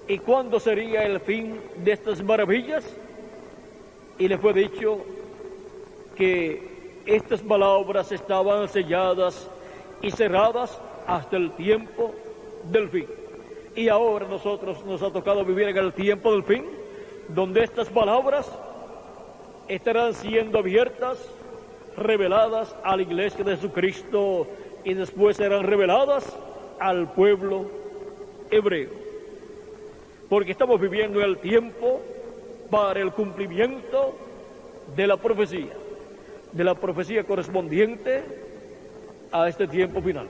y cuándo sería el fin de estas maravillas, y le fue dicho que estas palabras estaban selladas y cerradas hasta el tiempo del fin. Y ahora nosotros nos ha tocado vivir en el tiempo del fin, donde estas palabras estarán siendo abiertas, reveladas a la iglesia de Jesucristo y después serán reveladas al pueblo hebreo. Porque estamos viviendo el tiempo para el cumplimiento de la profecía correspondiente a este tiempo final.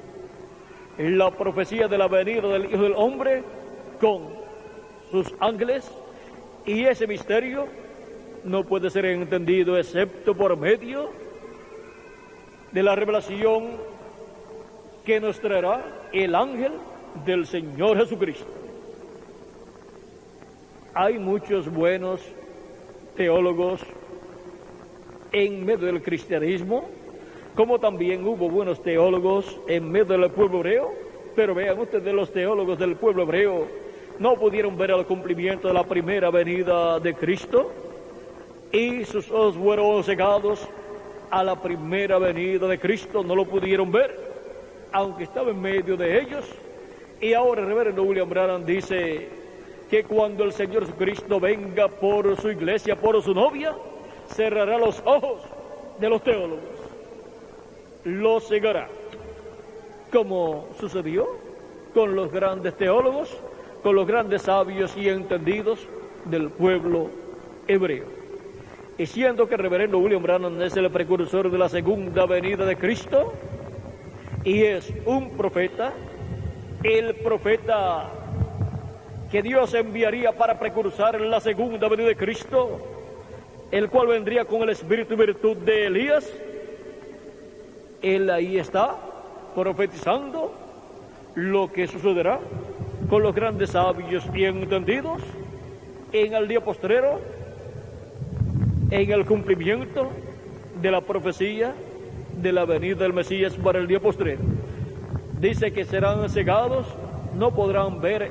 La profecía de la venida del Hijo del Hombre con sus ángeles, y ese misterio no puede ser entendido excepto por medio de la revelación que nos traerá el ángel del Señor Jesucristo. Hay muchos buenos teólogos en medio del cristianismo, como también hubo buenos teólogos en medio del pueblo hebreo, pero vean ustedes, los teólogos del pueblo hebreo no pudieron ver el cumplimiento de la primera venida de Cristo, y sus ojos fueron cegados a la primera venida de Cristo, no lo pudieron ver, aunque estaba en medio de ellos. Y ahora el reverendo William Branham dice que cuando el Señor Jesucristo venga por su iglesia, por su novia, cerrará los ojos de los teólogos, los cegará, como sucedió con los grandes teólogos, con los grandes sabios y entendidos del pueblo hebreo. Y siendo que el reverendo William Branham es el precursor de la segunda venida de Cristo y es un profeta, el profeta que Dios enviaría para precursar la segunda venida de Cristo, el cual vendría con el espíritu y virtud de Elías, él ahí está profetizando lo que sucederá con los grandes sabios y entendidos en el día postrero, en el cumplimiento de la profecía de la venida del Mesías para el día postrero. Dice que serán cegados, no podrán ver,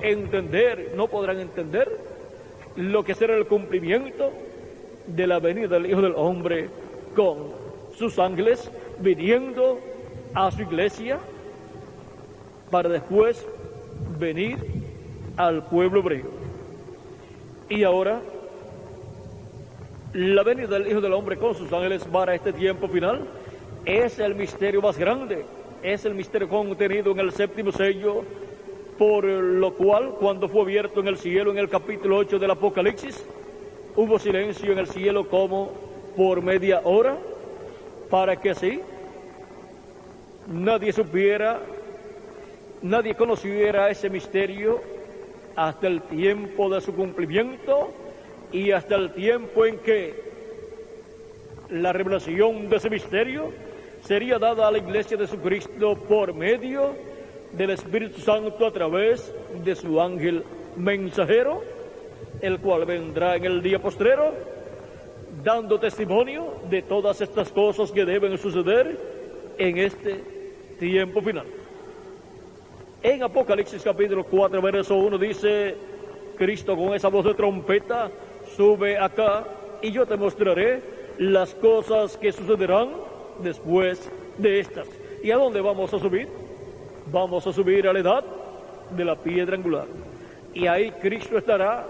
no podrán entender lo que será el cumplimiento de la venida del Hijo del Hombre con sus ángeles viniendo a su iglesia para después venir al pueblo hebreo. Y ahora, la venida del Hijo del Hombre con sus ángeles para este tiempo final es el misterio más grande, es el misterio contenido en el séptimo sello, por lo cual, cuando fue abierto en el cielo, en el capítulo 8 del Apocalipsis, hubo silencio en el cielo como por media hora, para que así nadie supiera, nadie conociera ese misterio hasta el tiempo de su cumplimiento y hasta el tiempo en que la revelación de ese misterio sería dada a la iglesia de Jesucristo por medio del Espíritu Santo a través de su ángel mensajero, el cual vendrá en el día postrero, dando testimonio de todas estas cosas que deben suceder en este tiempo final. En Apocalipsis capítulo 4, verso 1 dice, Cristo con esa voz de trompeta sube acá y yo te mostraré las cosas que sucederán después de estas. ¿Y a dónde vamos a subir? Vamos a subir a la edad de la piedra angular. Y ahí Cristo estará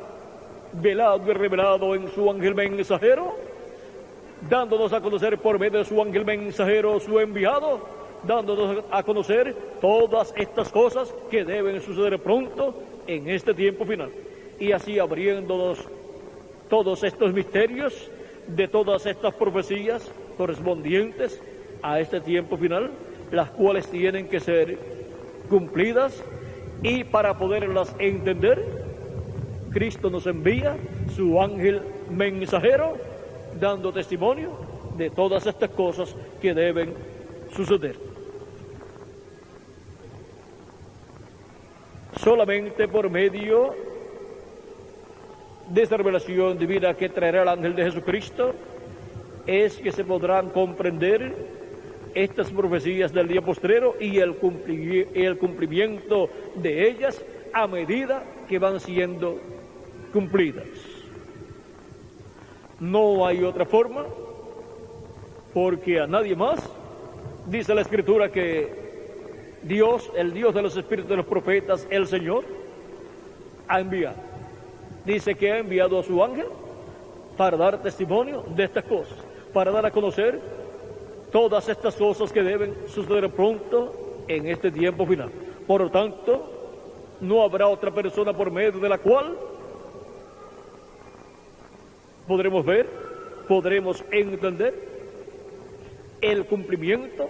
velado y revelado en su ángel mensajero, dándonos a conocer por medio de su ángel mensajero, su enviado, dándonos a conocer todas estas cosas que deben suceder pronto en este tiempo final. Y así abriéndonos todos estos misterios de todas estas profecías correspondientes a este tiempo final, las cuales tienen que ser cumplidas, y para poderlas entender, Cristo nos envía su ángel mensajero, dando testimonio de todas estas cosas que deben suceder. Solamente por medio de esta revelación divina que traerá el ángel de Jesucristo es que se podrán comprender estas profecías del día postrero y el cumplimiento de ellas a medida que van siendo cumplidas. No hay otra forma, porque a nadie más, dice la Escritura, que Dios, el Dios de los espíritus de los profetas, el Señor, ha enviado. Dice que ha enviado a su ángel para dar testimonio de estas cosas, para dar a conocer todas estas cosas que deben suceder pronto en este tiempo final. Por lo tanto, no habrá otra persona por medio de la cual podremos ver, podremos entender el cumplimiento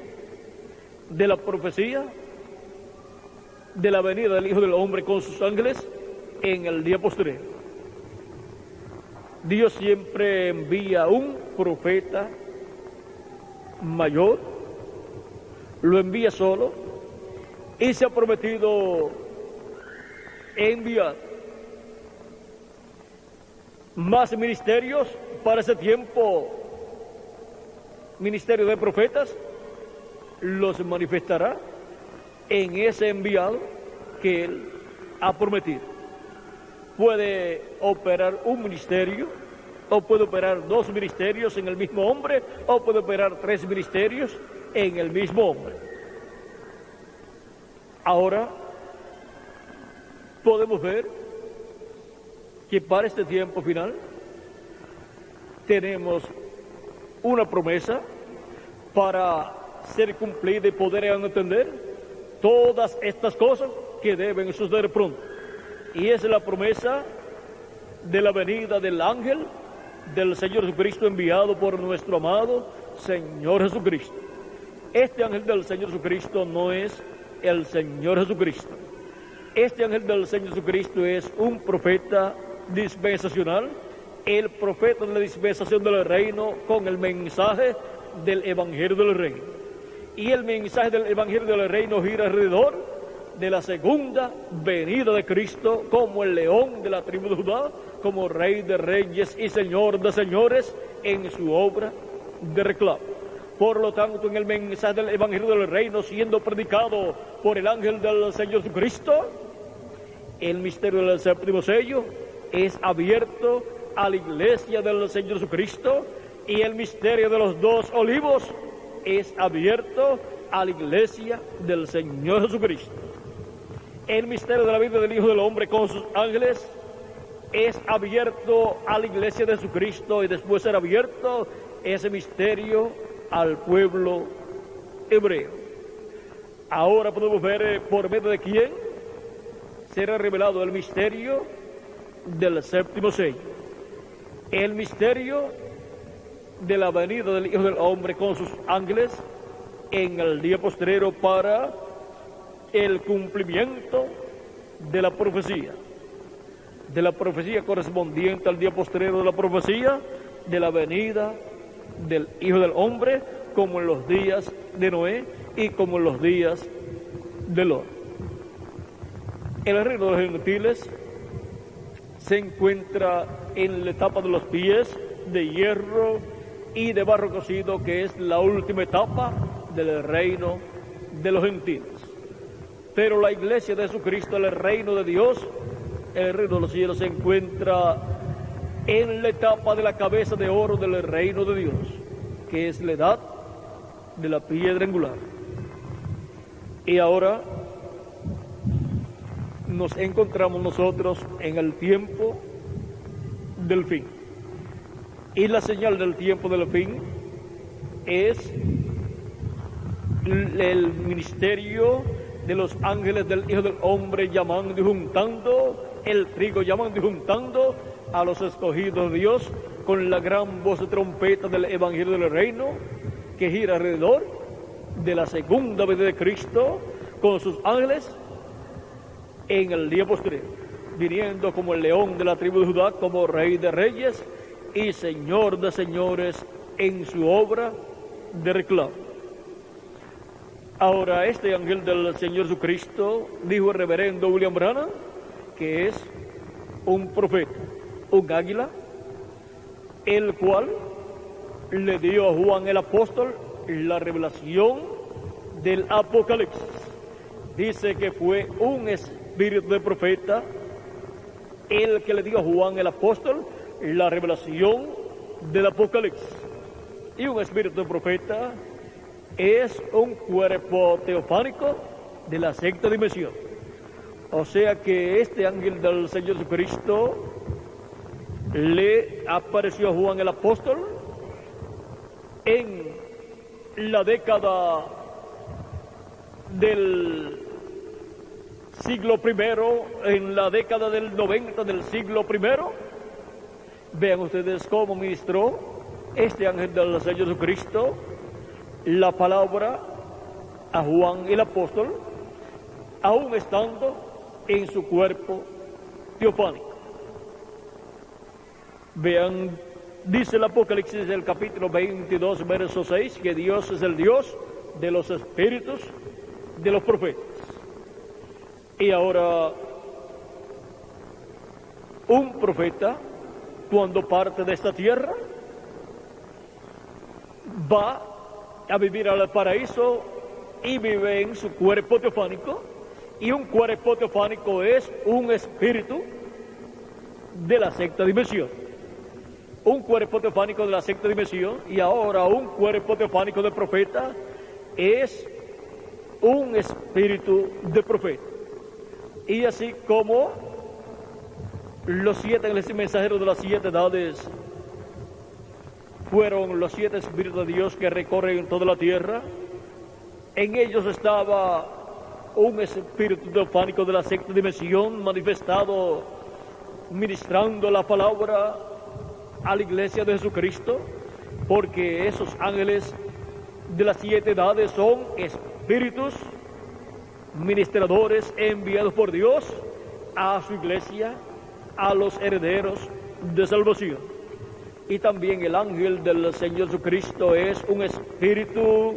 de la profecía de la venida del Hijo del Hombre con sus ángeles en el día posterior. Dios siempre envía un profeta mayor, lo envía solo, y se ha prometido enviar más ministerios para ese tiempo. Ministerio de profetas los manifestará en ese enviado que Él ha prometido. Puede operar un ministerio, o puede operar 2 ministerios en el mismo hombre, o puede operar 3 ministerios en el mismo hombre. Ahora podemos ver que para este tiempo final tenemos una promesa para ser cumplida y poder entender todas estas cosas que deben suceder pronto. Y es la promesa de la venida del ángel del Señor Jesucristo, enviado por nuestro amado Señor Jesucristo. Este ángel del Señor Jesucristo no es el Señor Jesucristo. Este ángel del Señor Jesucristo es un profeta dispensacional, el profeta de la dispensación del reino, con el mensaje del Evangelio del Reino. Y el mensaje del Evangelio del Reino gira alrededor de la segunda venida de Cristo como el león de la tribu de Judá, como Rey de reyes y Señor de señores en su obra de reclamo. Por lo tanto, en el mensaje del Evangelio del Reino, siendo predicado por el ángel del Señor Jesucristo, el misterio del séptimo sello es abierto a la iglesia del Señor Jesucristo, y el misterio de los 2 olivos es abierto a la iglesia del Señor Jesucristo. El misterio de la vida del Hijo del Hombre con sus ángeles es abierto a la iglesia de Jesucristo, y después será abierto ese misterio al pueblo hebreo. Ahora podemos ver por medio de quién será revelado el misterio del séptimo sello. El misterio de la venida del Hijo del Hombre con sus ángeles en el día postrero para el cumplimiento de la profecía correspondiente al día postrero de la profecía de la venida del Hijo del Hombre, como en los días de Noé y como en los días de Lot. El reino de los gentiles se encuentra en la etapa de los pies de hierro y de barro cocido, que es la última etapa del reino de los gentiles. Pero la iglesia de Jesucristo, el reino de Dios, el reino de los cielos, se encuentra en la etapa de la cabeza de oro del reino de Dios, que es la edad de la piedra angular. Y ahora nos encontramos nosotros en el tiempo del fin. Y la señal del tiempo del fin es el ministerio de los ángeles del Hijo del Hombre llamando y juntando el trigo, llamando y juntando a los escogidos de Dios con la gran voz de trompeta del Evangelio del Reino, que gira alrededor de la segunda venida de Cristo con sus ángeles en el día posterior, viniendo como el león de la tribu de Judá, como rey de reyes y señor de señores en su obra de reclamo. Ahora, este ángel del Señor Jesucristo, dijo el reverendo William Branham, que es un profeta, un águila, el cual le dio a Juan el apóstol la revelación del Apocalipsis. Dice que fue un espíritu de profeta el que le dio a Juan el apóstol la revelación del Apocalipsis. Y un espíritu de profeta es un cuerpo teofánico de la sexta dimensión. O sea que este ángel del Señor Jesucristo le apareció a Juan el apóstol en la década del siglo primero, en la década del 90 del siglo primero. Vean ustedes cómo ministró este ángel del Señor Jesucristo la palabra a Juan el apóstol, aún estando en su cuerpo teofánico. Vean, dice el Apocalipsis del capítulo 22, verso 6, que Dios es el Dios de los espíritus de los profetas. Y ahora, un profeta, cuando parte de esta tierra, va a vivir al paraíso y vive en su cuerpo teofánico, y un cuerpo teofánico es un espíritu de la sexta dimensión. Un cuerpo teofánico de la sexta dimensión, y ahora un cuerpo teofánico de profeta es un espíritu de profeta. Y así como los 7 ángeles mensajeros de las 7 edades fueron los 7 espíritus de Dios que recorren toda la tierra, en ellos estaba un espíritu teofánico de la sexta dimensión manifestado, ministrando la palabra a la iglesia de Jesucristo, porque esos ángeles de las 7 edades son espíritus ministradores enviados por Dios a su iglesia, a los herederos de salvación. Y también el ángel del Señor Jesucristo es un espíritu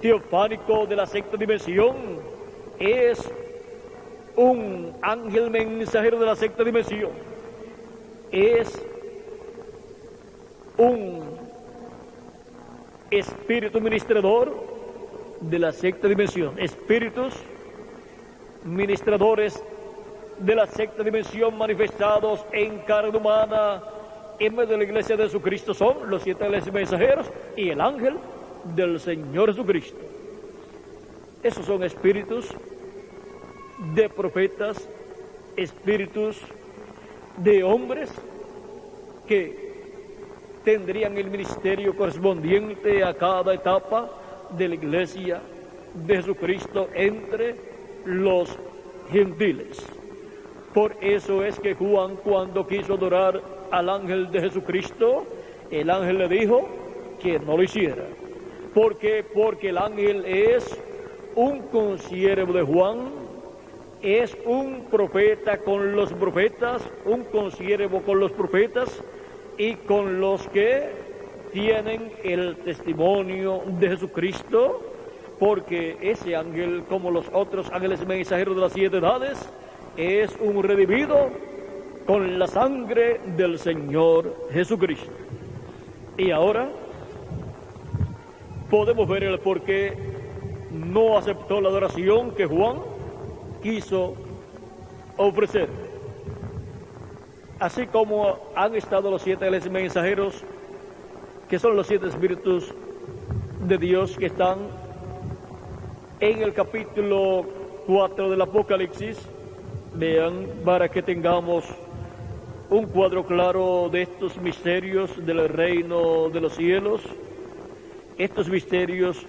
teofánico de la sexta dimensión, es un ángel mensajero de la sexta dimensión, es un espíritu ministrador de la sexta dimensión. Espíritus ministradores de la sexta dimensión manifestados en carne humana en medio de la iglesia de Jesucristo son los 7 ángeles mensajeros y el ángel del Señor Jesucristo. Esos son espíritus de profetas, espíritus de hombres que tendrían el ministerio correspondiente a cada etapa de la iglesia de Jesucristo entre los gentiles. Por eso es que Juan, cuando quiso adorar al ángel de Jesucristo, el ángel le dijo que no lo hiciera. ¿Por qué? Porque el ángel es un consiervo de Juan, es un profeta con los profetas, un consiervo con los profetas y con los que tienen el testimonio de Jesucristo, porque ese ángel, como los otros ángeles mensajeros de las 7 edades, es un redimido con la sangre del Señor Jesucristo. Y ahora podemos ver el por qué no aceptó la adoración que Juan quiso ofrecer. Así como han estado los 7 mensajeros, que son los 7 espíritus de Dios que están en el capítulo 4 del Apocalipsis. Vean, para que tengamos un cuadro claro de estos misterios del reino de los cielos, estos misterios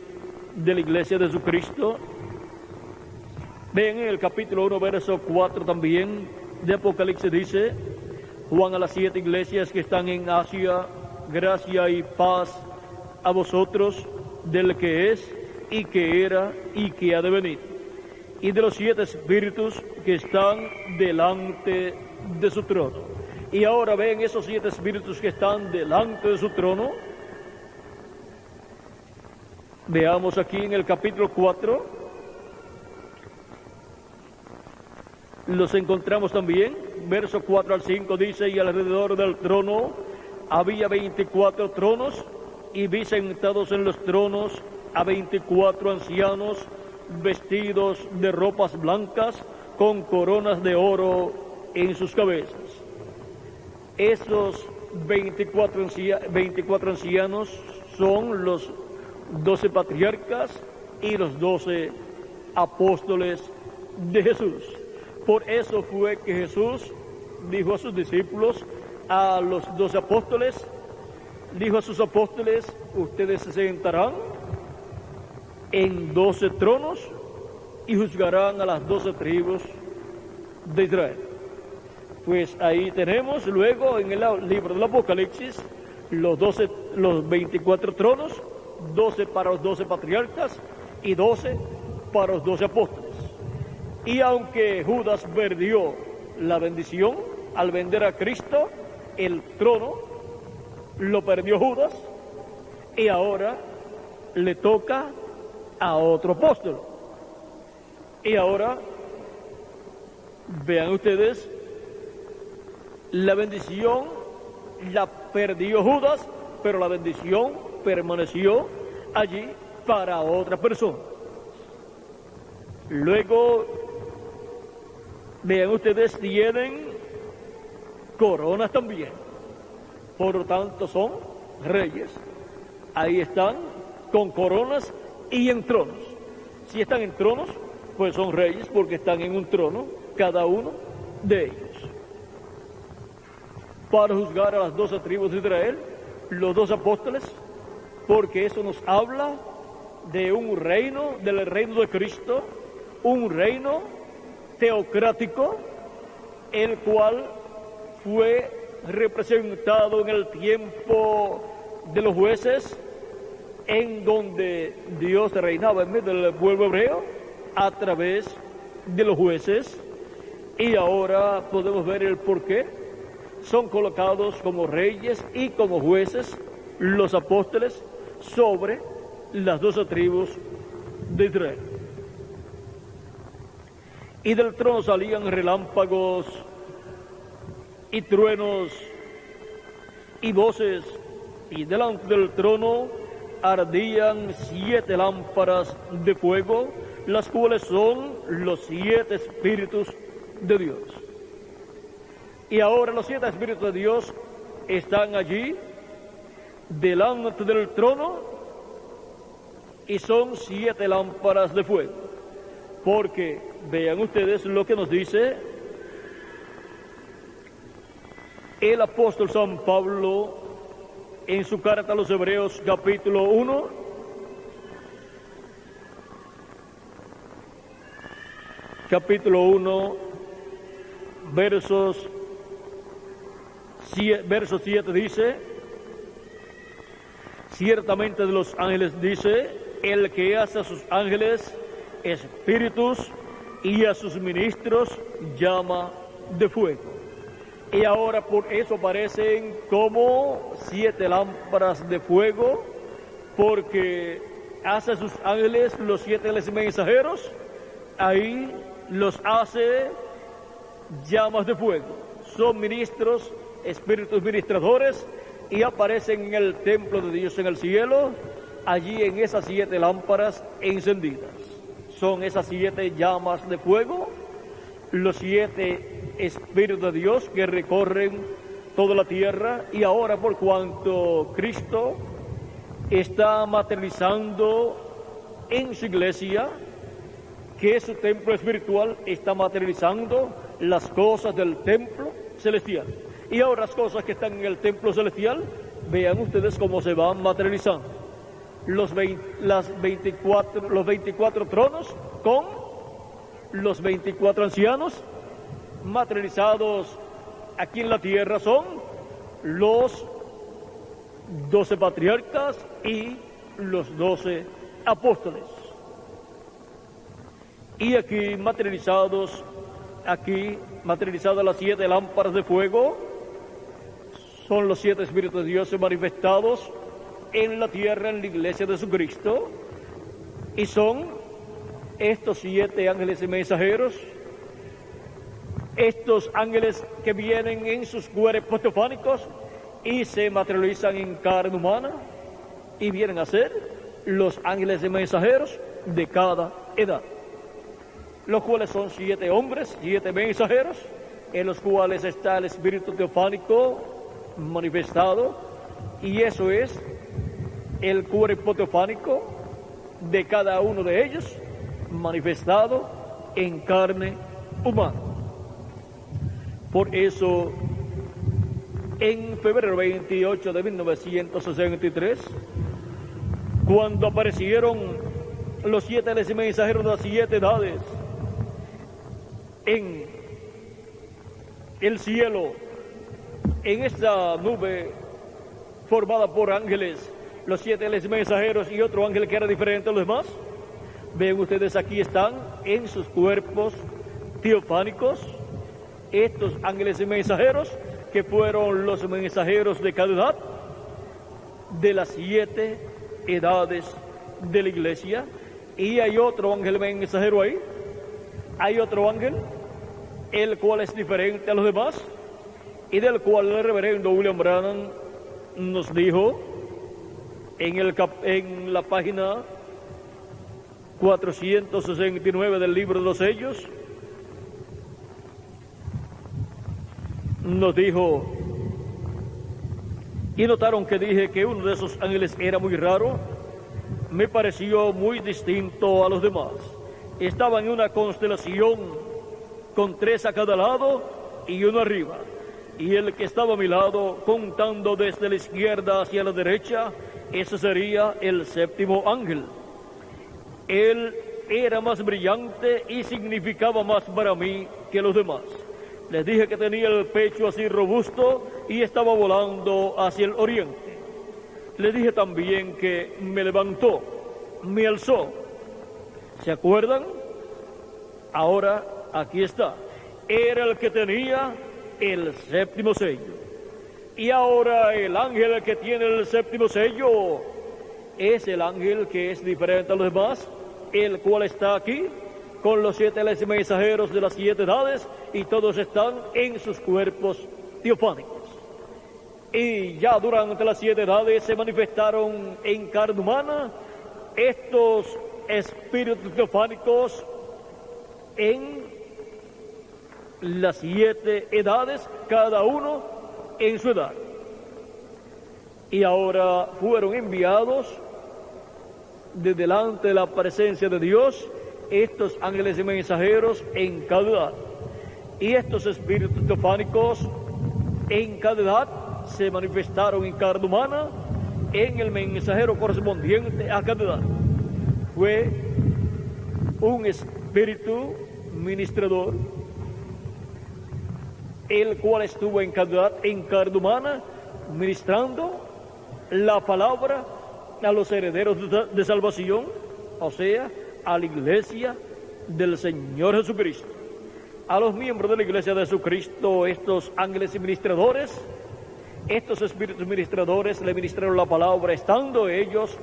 de la iglesia de Jesucristo. Vean en el capítulo 1, verso 4 también de Apocalipsis dice: Juan a las 7 iglesias que están en Asia, gracia y paz a vosotros del que es y que era y que ha de venir, y de los 7 espíritus que están delante de su trono. Y ahora ven esos 7 espíritus que están delante de su trono. Veamos aquí en el capítulo 4, los encontramos también, verso 4 al 5 dice: y alrededor del trono había 24 tronos, y vi sentados en los tronos a 24 ancianos, vestidos de ropas blancas, con coronas de oro en sus cabezas. Esos 24 ancianos son los 12 patriarcas y los 12 apóstoles de Jesús. Por eso fue que Jesús dijo a sus discípulos, a los 12 apóstoles, dijo a sus apóstoles: ustedes se sentarán en 12 tronos y juzgarán a las 12 tribus de Israel. Pues ahí tenemos luego en el libro del Apocalipsis los 24 tronos, 12 para los 12 patriarcas y 12 para los 12 apóstoles. Y aunque Judas perdió la bendición al vender a Cristo, el trono lo perdió Judas y ahora le toca a otro apóstol. Y ahora vean ustedes, la bendición la perdió Judas, pero la bendición permaneció allí para otra persona. Luego, vean ustedes, tienen coronas también, por lo tanto son reyes. Ahí están con coronas y en tronos. Si están en tronos, pues son reyes porque están en un trono cada uno de ellos. Para juzgar a las 12 tribus de Israel, los 2 apóstoles, porque eso nos habla de un reino, del reino de Cristo, un reino teocrático, el cual fue representado en el tiempo de los jueces, en donde Dios reinaba en medio del pueblo hebreo a través de los jueces. Y ahora podemos ver el porqué son colocados como reyes y como jueces los apóstoles sobre las 12 tribus de Israel. Y del trono salían relámpagos y truenos y voces, y delante del trono ardían 7 lámparas de fuego, las cuales son los 7 espíritus de Dios. Y ahora los 7 espíritus de Dios están allí delante del trono y son 7 lámparas de fuego. Porque vean ustedes lo que nos dice el apóstol San Pablo en su carta a los Hebreos capítulo 1, verso 7 dice: ciertamente de los ángeles dice, el que hace a sus ángeles espíritus y a sus ministros llama de fuego. Y ahora por eso aparecen como 7 lámparas de fuego, porque hace a sus ángeles, los 7 mensajeros, ahí los hace llamas de fuego. son ministros, espíritus ministradores, y aparecen en el templo de Dios en el cielo, allí en esas 7 lámparas encendidas. Son esas 7 llamas de fuego, los 7 espíritus de Dios que recorren toda la tierra. Y ahora, por cuanto Cristo está materializando en su iglesia, que es su templo espiritual, está materializando las cosas del templo celestial. Y ahora las cosas que están en el templo celestial, vean ustedes cómo se van materializando. Los 24 tronos con los 24 ancianos materializados aquí en la tierra son los 12 patriarcas y los 12 apóstoles. Y aquí materializadas las 7 lámparas de fuego, son los 7 espíritus de Dios manifestados en la tierra, en la iglesia de Jesucristo, y son estos 7 ángeles y mensajeros, estos ángeles que vienen en sus cuerpos teofánicos y se materializan en carne humana, y vienen a ser los ángeles y mensajeros de cada edad, los cuales son 7 hombres, 7 mensajeros, en los cuales está el espíritu teofánico manifestado, y eso es el cuerpo teofánico de cada uno de ellos manifestado en carne humana. Por eso, en febrero 28 de 1963, cuando aparecieron los 7 ángeles mensajeros de las 7 edades en el cielo, en esta nube formada por ángeles, los 7 ángeles mensajeros y otro ángel que era diferente a los demás, ven ustedes, aquí están en sus cuerpos teofánicos estos ángeles y mensajeros, que fueron los mensajeros de cada edad de las 7 edades de la iglesia. Y hay otro ángel mensajero ahí, hay otro ángel, el cual es diferente a los demás, y del cual el reverendo William Branham nos dijo en la página 469 del libro de los sellos, nos dijo, y notaron que dije que uno de esos ángeles era muy raro, me pareció muy distinto a los demás. Estaba en una constelación con 3 a cada lado y uno arriba, y el que estaba a mi lado, contando desde la izquierda hacia la derecha, ese sería el 7º ángel. Él era más brillante y significaba más para mí que los demás. Les dije que tenía el pecho así robusto y estaba volando hacia el oriente. Les dije también que me levantó, me alzó. ¿Se acuerdan? Ahora aquí está. Era el que tenía el 7º sello. Y ahora el ángel que tiene el 7º sello es el ángel que es diferente a los demás, el cual está aquí con los 7 ángeles mensajeros de las 7 edades, y todos están en sus cuerpos teofánicos. Y ya durante las 7 edades se manifestaron en carne humana estos espíritus teofánicos en las 7 edades, cada uno en su edad. Y ahora fueron enviados de delante de la presencia de Dios estos ángeles y mensajeros en cada edad. Y estos espíritus teofánicos en cada edad se manifestaron en carne humana en el mensajero correspondiente a cada edad. Fue un espíritu ministrador, el cual estuvo en cada edad en carne humana, ministrando la palabra a los herederos de salvación, o sea, a la iglesia del Señor Jesucristo. A los miembros de la iglesia de Jesucristo, estos ángeles y ministradores, estos espíritus ministradores le ministraron la palabra estando ellos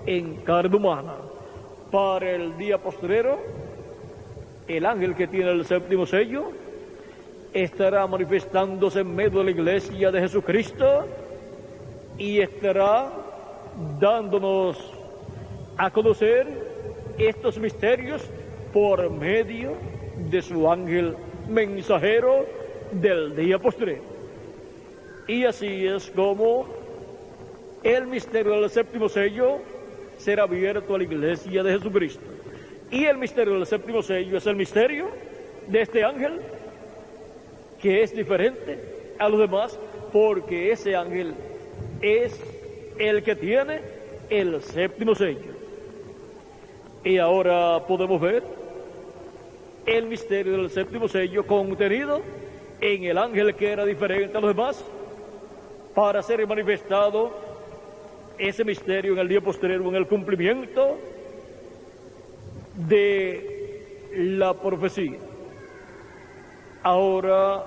en carne humana. Para el día postrero, el ángel que tiene el 7º sello estará manifestándose en medio de la iglesia de Jesucristo y estará dándonos a conocer estos misterios por medio de su ángel mensajero del día postrero. Y así es como el misterio del séptimo sello será abierto a la iglesia de Jesucristo. Y el misterio del séptimo sello es el misterio de este ángel, que es diferente a los demás, porque ese ángel es el que tiene el séptimo sello. Y ahora podemos ver el misterio del séptimo sello contenido en el ángel que era diferente a los demás, para ser manifestado ese misterio en el día postrero, en el cumplimiento de la profecía. Ahora,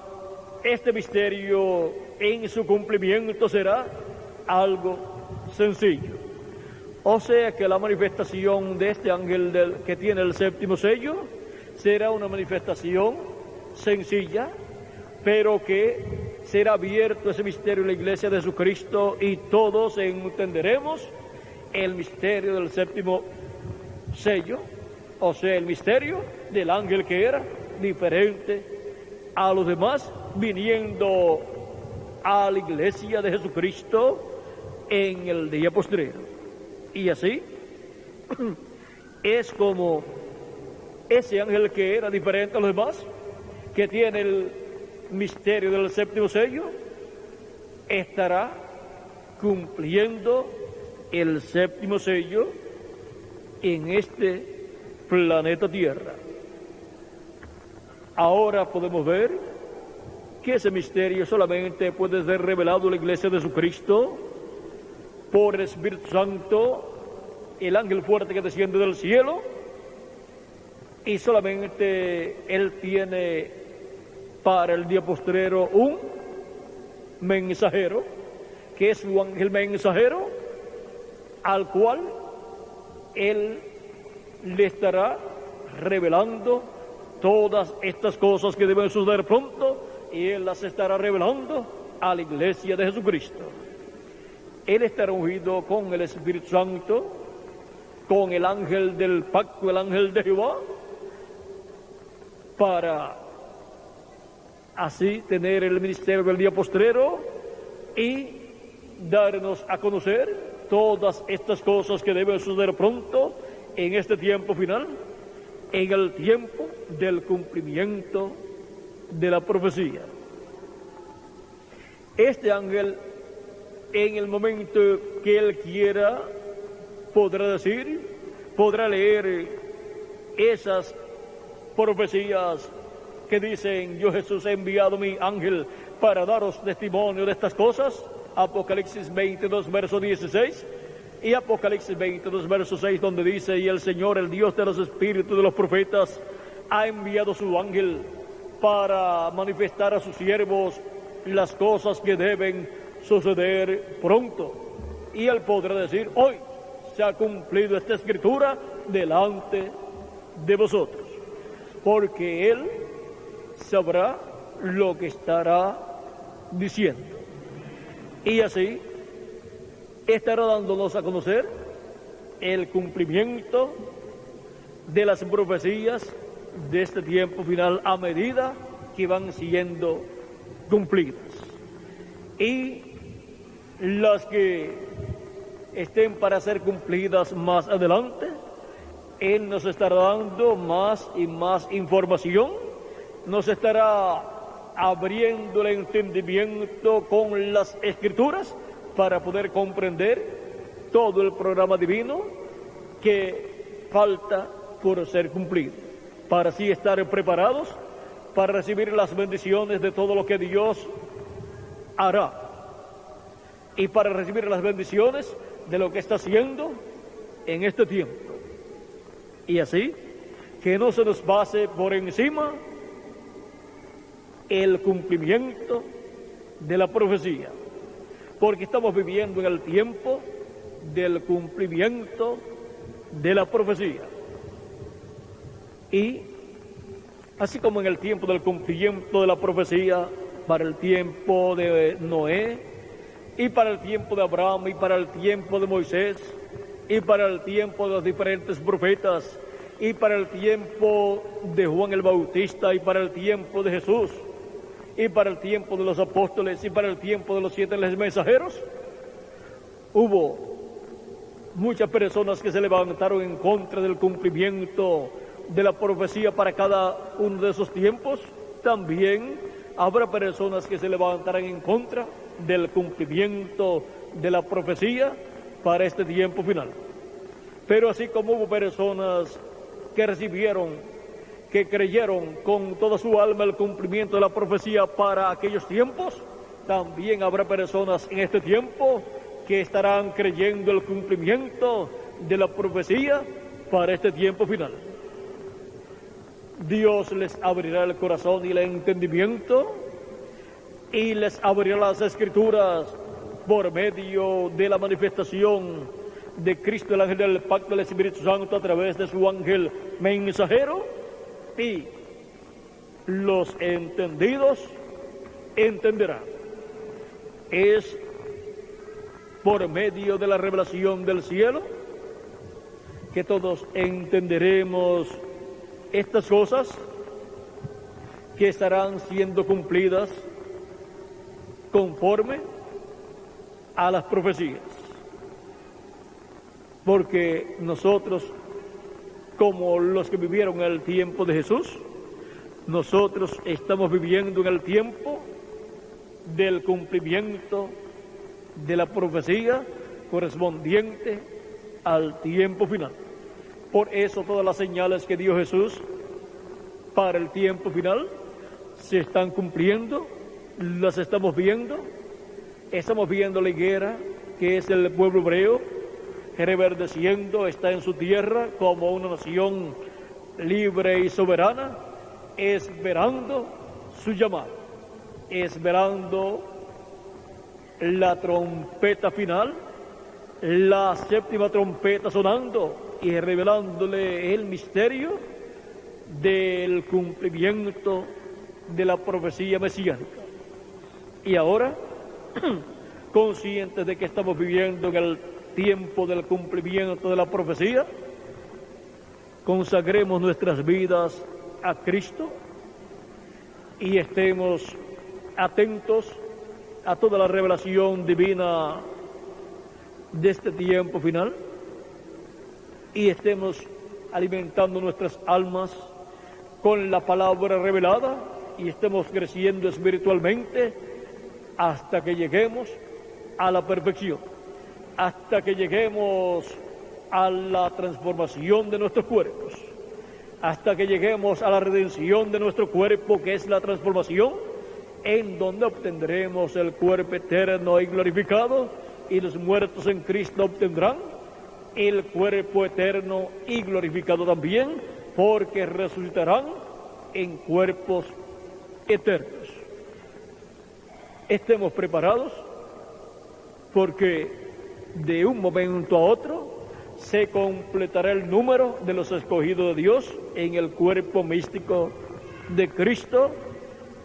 este misterio en su cumplimiento será algo sencillo. O sea que la manifestación de este ángel que tiene el séptimo sello será una manifestación sencilla, pero que será abierto ese misterio en la iglesia de Jesucristo y todos entenderemos el misterio del séptimo sello, o sea, el misterio del ángel que era diferente a los demás, viniendo a la iglesia de Jesucristo en el día postrero. Y así es como ese ángel que era diferente a los demás, que tiene el misterio del séptimo sello, estará cumpliendo el séptimo sello en este planeta Tierra. Ahora podemos ver que ese misterio solamente puede ser revelado a la iglesia de Jesucristo por el Espíritu Santo, el ángel fuerte que desciende del cielo, y solamente Él tiene para el día postrero un mensajero, que es su ángel mensajero, al cual Él le estará revelando todas estas cosas que deben suceder pronto, y Él las estará revelando a la iglesia de Jesucristo. Él estará ungido con el Espíritu Santo, con el ángel del pacto, el ángel de Jehová, para así tener el ministerio del día postrero y darnos a conocer todas estas cosas que deben suceder pronto en este tiempo final, en el tiempo del cumplimiento de la profecía. Este ángel, en el momento que él quiera, podrá decir, podrá leer esas profecías que dicen: yo Jesús he enviado mi ángel para daros testimonio de estas cosas. Apocalipsis 22, verso 16, y Apocalipsis 22, verso 6, donde dice: y el Señor, el Dios de los espíritus de los profetas, ha enviado su ángel para manifestar a sus siervos las cosas que deben suceder pronto. Y él podrá decir: hoy se ha cumplido esta escritura delante de vosotros, porque él sabrá lo que estará diciendo. Y así estará dándonos a conocer el cumplimiento de las profecías de este tiempo final a medida que van siendo cumplidas. Y las que estén para ser cumplidas más adelante, Él nos estará dando más y más información, nos estará abriendo el entendimiento con las Escrituras para poder comprender todo el programa divino que falta por ser cumplido, para así estar preparados para recibir las bendiciones de todo lo que Dios hará y para recibir las bendiciones de lo que está haciendo en este tiempo. Y así, que no se nos pase por encima el cumplimiento de la profecía, porque estamos viviendo en el tiempo del cumplimiento de la profecía. Y así como en el tiempo del cumplimiento de la profecía, para el tiempo de Noé, y para el tiempo de Abraham, y para el tiempo de Moisés, y para el tiempo de los diferentes profetas, y para el tiempo de Juan el Bautista, y para el tiempo de Jesús, y para el tiempo de los apóstoles, y para el tiempo de los 7 mensajeros. Hubo muchas personas que se levantaron en contra del cumplimiento de la profecía para cada uno de esos tiempos. También habrá personas que se levantarán en contra del cumplimiento de la profecía para este tiempo final. Pero así como hubo personas que recibieron, que creyeron con toda su alma el cumplimiento de la profecía para aquellos tiempos, también habrá personas en este tiempo que estarán creyendo el cumplimiento de la profecía para este tiempo final. Dios les abrirá el corazón y el entendimiento y les abrirá las escrituras por medio de la manifestación de Cristo, el ángel del pacto del Espíritu Santo, a través de su ángel mensajero, y los entendidos entenderán. Es por medio de la revelación del cielo que todos entenderemos estas cosas que estarán siendo cumplidas conforme a las profecías. Porque nosotros, como los que vivieron en el tiempo de Jesús, nosotros estamos viviendo en el tiempo del cumplimiento de la profecía correspondiente al tiempo final. Por eso todas las señales que dio Jesús para el tiempo final se están cumpliendo, las estamos viendo. Estamos viendo la higuera, que es el pueblo hebreo, reverdeciendo, está en su tierra como una nación libre y soberana, esperando su llamado, esperando la trompeta final, la séptima trompeta sonando y revelándole el misterio del cumplimiento de la profecía mesiánica. Y ahora, conscientes de que estamos viviendo en el tiempo del cumplimiento de la profecía, consagremos nuestras vidas a Cristo y estemos atentos a toda la revelación divina de este tiempo final, y estemos alimentando nuestras almas con la palabra revelada y estemos creciendo espiritualmente hasta que lleguemos a la perfección, hasta que lleguemos a la transformación de nuestros cuerpos, hasta que lleguemos a la redención de nuestro cuerpo, que es la transformación, en donde obtendremos el cuerpo eterno y glorificado, y los muertos en Cristo obtendrán el cuerpo eterno y glorificado también, porque resucitarán en cuerpos eternos. Estemos preparados, porque de un momento a otro se completará el número de los escogidos de Dios en el cuerpo místico de Cristo,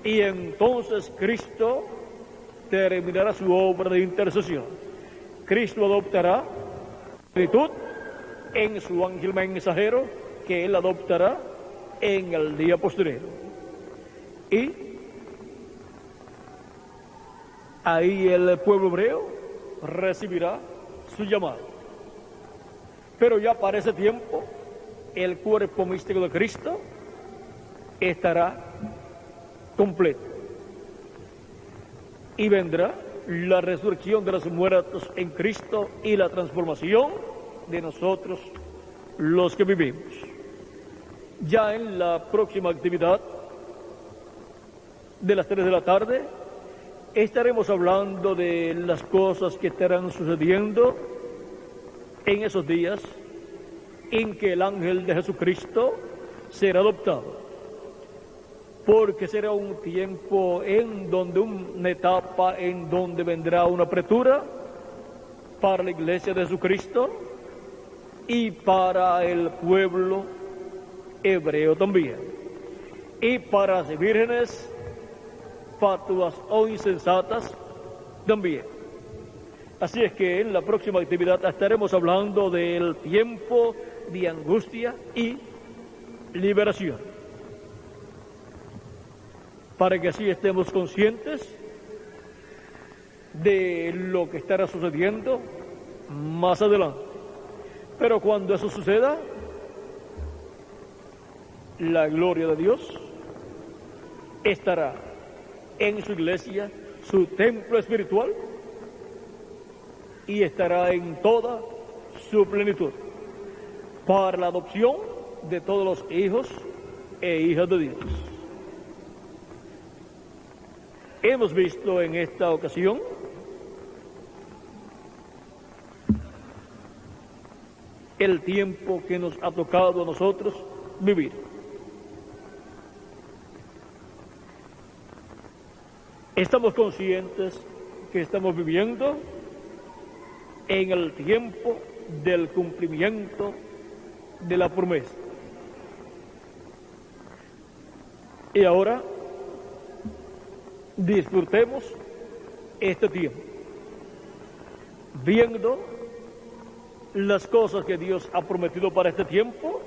y entonces Cristo terminará su obra de intercesión. Cristo adoptará plenitud en su ángel mensajero, que él adoptará en el día posterior. Y ahí el pueblo hebreo recibirá su llamado. Pero ya para ese tiempo, el cuerpo místico de Cristo estará completo. Y vendrá la resurrección de los muertos en Cristo y la transformación de nosotros, los que vivimos. Ya en la próxima actividad de las 3 de la tarde estaremos hablando de las cosas que estarán sucediendo en esos días en que el ángel de Jesucristo será adoptado, porque será un tiempo en donde, una etapa en donde vendrá una apertura para la iglesia de Jesucristo y para el pueblo hebreo también. y para las vírgenes fatuas o insensatas también. Así es que en la próxima actividad estaremos hablando del tiempo de angustia y liberación, para que así estemos conscientes de lo que estará sucediendo más adelante. Pero cuando eso suceda, la gloria de Dios estará en su iglesia, su templo espiritual, y estará en toda su plenitud para la adopción de todos los hijos e hijas de Dios. Hemos visto en esta ocasión el tiempo que nos ha tocado a nosotros vivir. Estamos conscientes que estamos viviendo en el tiempo del cumplimiento de la promesa. Y ahora disfrutemos este tiempo, viendo las cosas que Dios ha prometido para este tiempo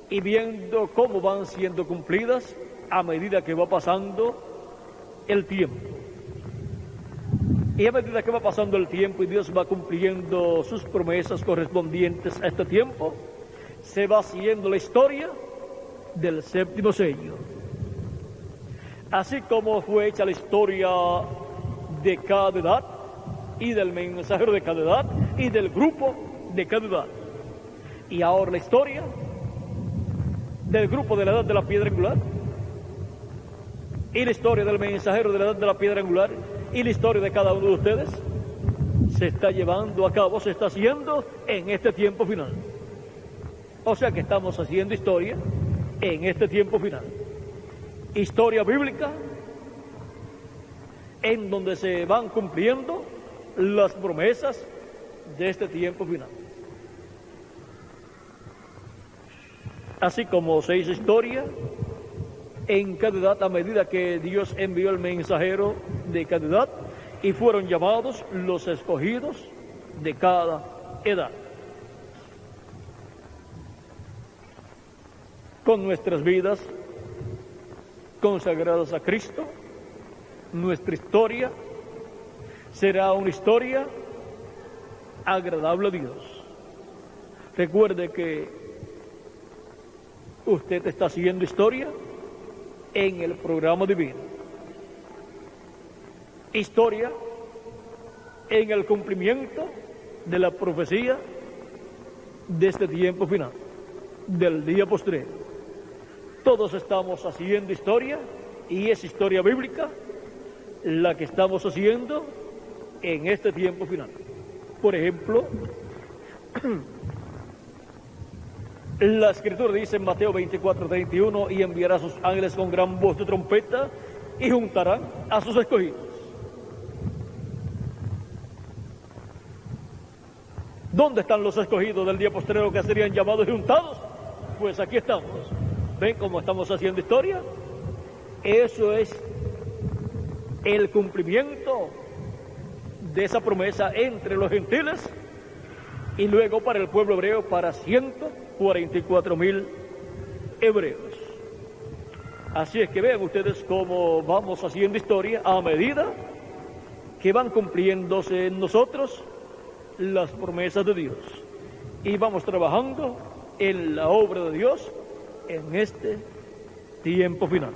y viendo cómo van siendo cumplidas a medida que va pasando el tiempo. Y a medida que va pasando el tiempo y Dios va cumpliendo sus promesas correspondientes a este tiempo, se va haciendo la historia del séptimo sello. Así como fue hecha la historia de cada edad y del mensajero de cada edad y del grupo de cada edad. Y ahora la historia del grupo de la edad de la piedra angular y la historia del mensajero de la edad de la piedra angular y la historia de cada uno de ustedes se está llevando a cabo, se está haciendo en este tiempo final. O sea que estamos haciendo historia en este tiempo final. Historia bíblica en donde se van cumpliendo las promesas de este tiempo final. Así como se hizo historia en cada edad a medida que Dios envió el mensajero de cada edad y fueron llamados los escogidos de cada edad. Con nuestras vidas consagradas a Cristo, nuestra historia será una historia agradable a Dios. Recuerde que usted está haciendo historia en el programa divino. Historia en el cumplimiento de la profecía de este tiempo final, del día postrero. Todos estamos haciendo historia y es historia bíblica la que estamos haciendo en este tiempo final. Por ejemplo, la Escritura dice en Mateo 24:31, y enviará a sus ángeles con gran voz de trompeta y juntarán a sus escogidos. ¿Dónde están los escogidos del día postrero que serían llamados y juntados? Pues aquí estamos. ¿Ven cómo estamos haciendo historia? Eso es el cumplimiento de esa promesa entre los gentiles y luego para el pueblo hebreo, para 144,000 hebreos. Así es que vean ustedes cómo vamos haciendo historia a medida que van cumpliéndose en nosotros las promesas de Dios. Y vamos trabajando en la obra de Dios en este tiempo final.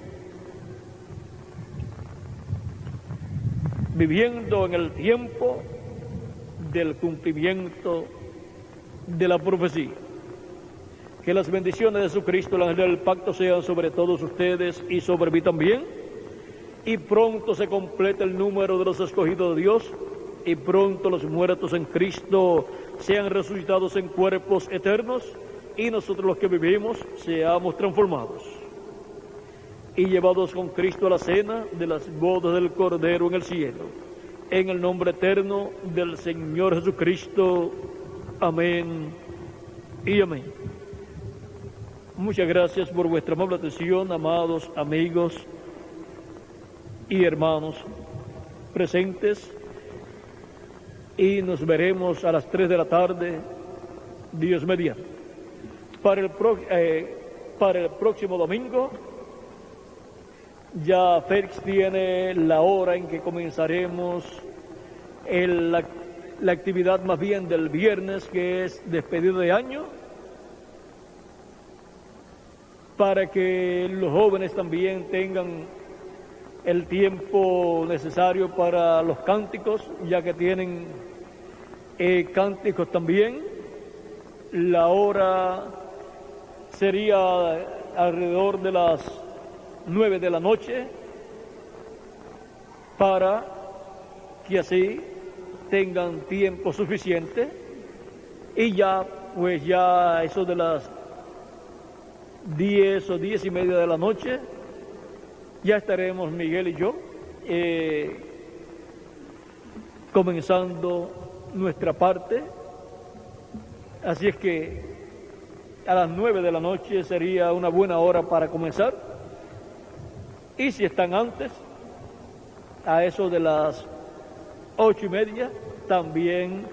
Viviendo en el tiempo del cumplimiento de la profecía. Que las bendiciones de Jesucristo, el ángel del pacto, sean sobre todos ustedes y sobre mí también. Y pronto se complete el número de los escogidos de Dios. Y pronto los muertos en Cristo sean resucitados en cuerpos eternos. Y nosotros los que vivimos seamos transformados y llevados con Cristo a la cena de las bodas del Cordero en el cielo. En el nombre eterno del Señor Jesucristo. Amén y amén. Muchas gracias por vuestra amable atención, amados amigos y hermanos presentes. Y nos veremos a las 3 de la tarde, Dios mediante. Para el próximo domingo, ya Félix tiene la hora en que comenzaremos la actividad más bien del viernes, que es despedida de año, para que los jóvenes también tengan el tiempo necesario para los cánticos, ya que tienen cánticos también. La hora sería alrededor de las 9 de la noche, para que así tengan tiempo suficiente, y ya eso de las 10 o 10 y media de la noche ya estaremos Miguel y yo comenzando nuestra parte. Así es que a las 9 de la noche sería una buena hora para comenzar, y si están antes, a eso de las 8 y media, también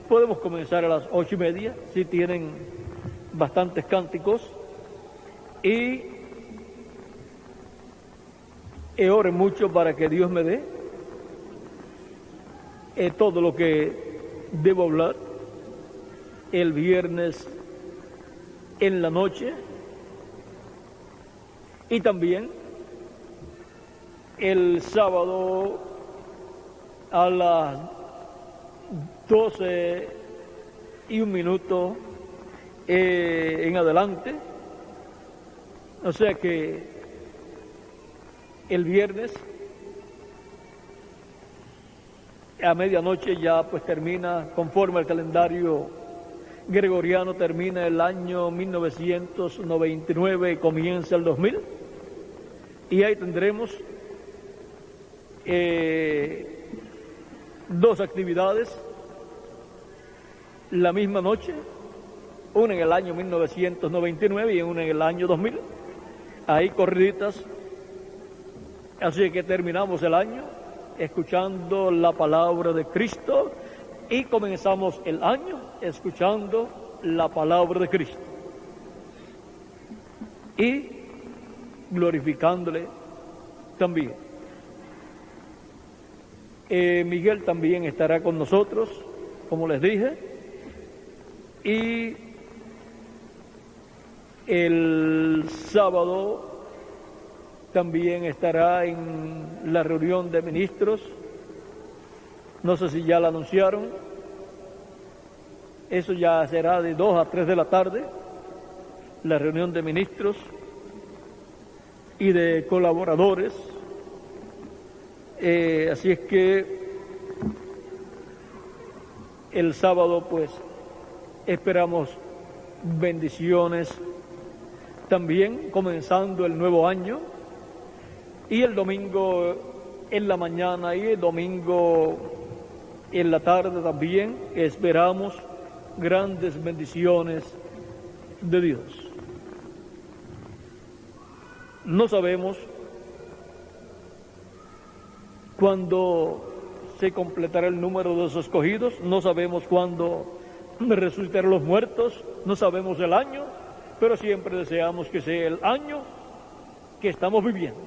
podemos comenzar a las 8 y media, si tienen bastantes cánticos. Y oren mucho para que Dios me dé todo lo que debo hablar el viernes en la noche, y también el sábado a las 12:01 en adelante. O sea que el viernes a medianoche ya pues termina, conforme al calendario gregoriano, termina el año 1999 y comienza el 2000, y ahí tendremos dos actividades la misma noche, una en el año 1999 y una en el año 2000, ahí corriditas. Así que terminamos el año escuchando la palabra de Cristo y comenzamos el año escuchando la palabra de Cristo y glorificándole también. Miguel también estará con nosotros, como les dije, y el sábado también estará en la reunión de ministros. No sé si ya la anunciaron. Eso ya será de 2 a 3 de la tarde, la reunión de ministros y de colaboradores. Así es que el sábado pues esperamos bendiciones también, comenzando el nuevo año, y el domingo en la mañana y el domingo en la tarde también esperamos grandes bendiciones de Dios. No sabemos cuándo se completará el número de los escogidos, no sabemos cuándo resucitarán los muertos, no sabemos el año, pero siempre deseamos que sea el año que estamos viviendo.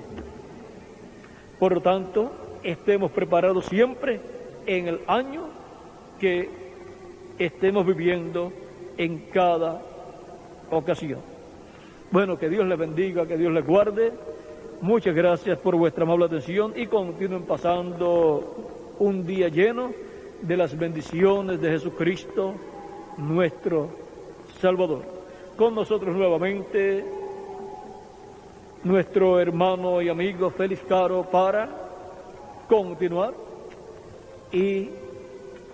Por lo tanto, estemos preparados siempre en el año que estemos viviendo en cada ocasión. Bueno, que Dios les bendiga, que Dios les guarde. Muchas gracias por vuestra amable atención y continúen pasando un día lleno de las bendiciones de Jesucristo, nuestro Salvador. Con nosotros nuevamente nuestro hermano y amigo Félix Caro para continuar y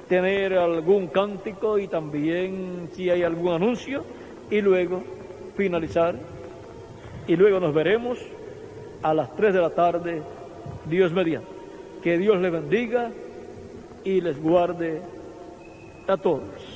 tener algún cántico y también si hay algún anuncio, y luego finalizar, y luego nos veremos a las 3 de la tarde, Dios mediante. Que Dios les bendiga y les guarde a todos.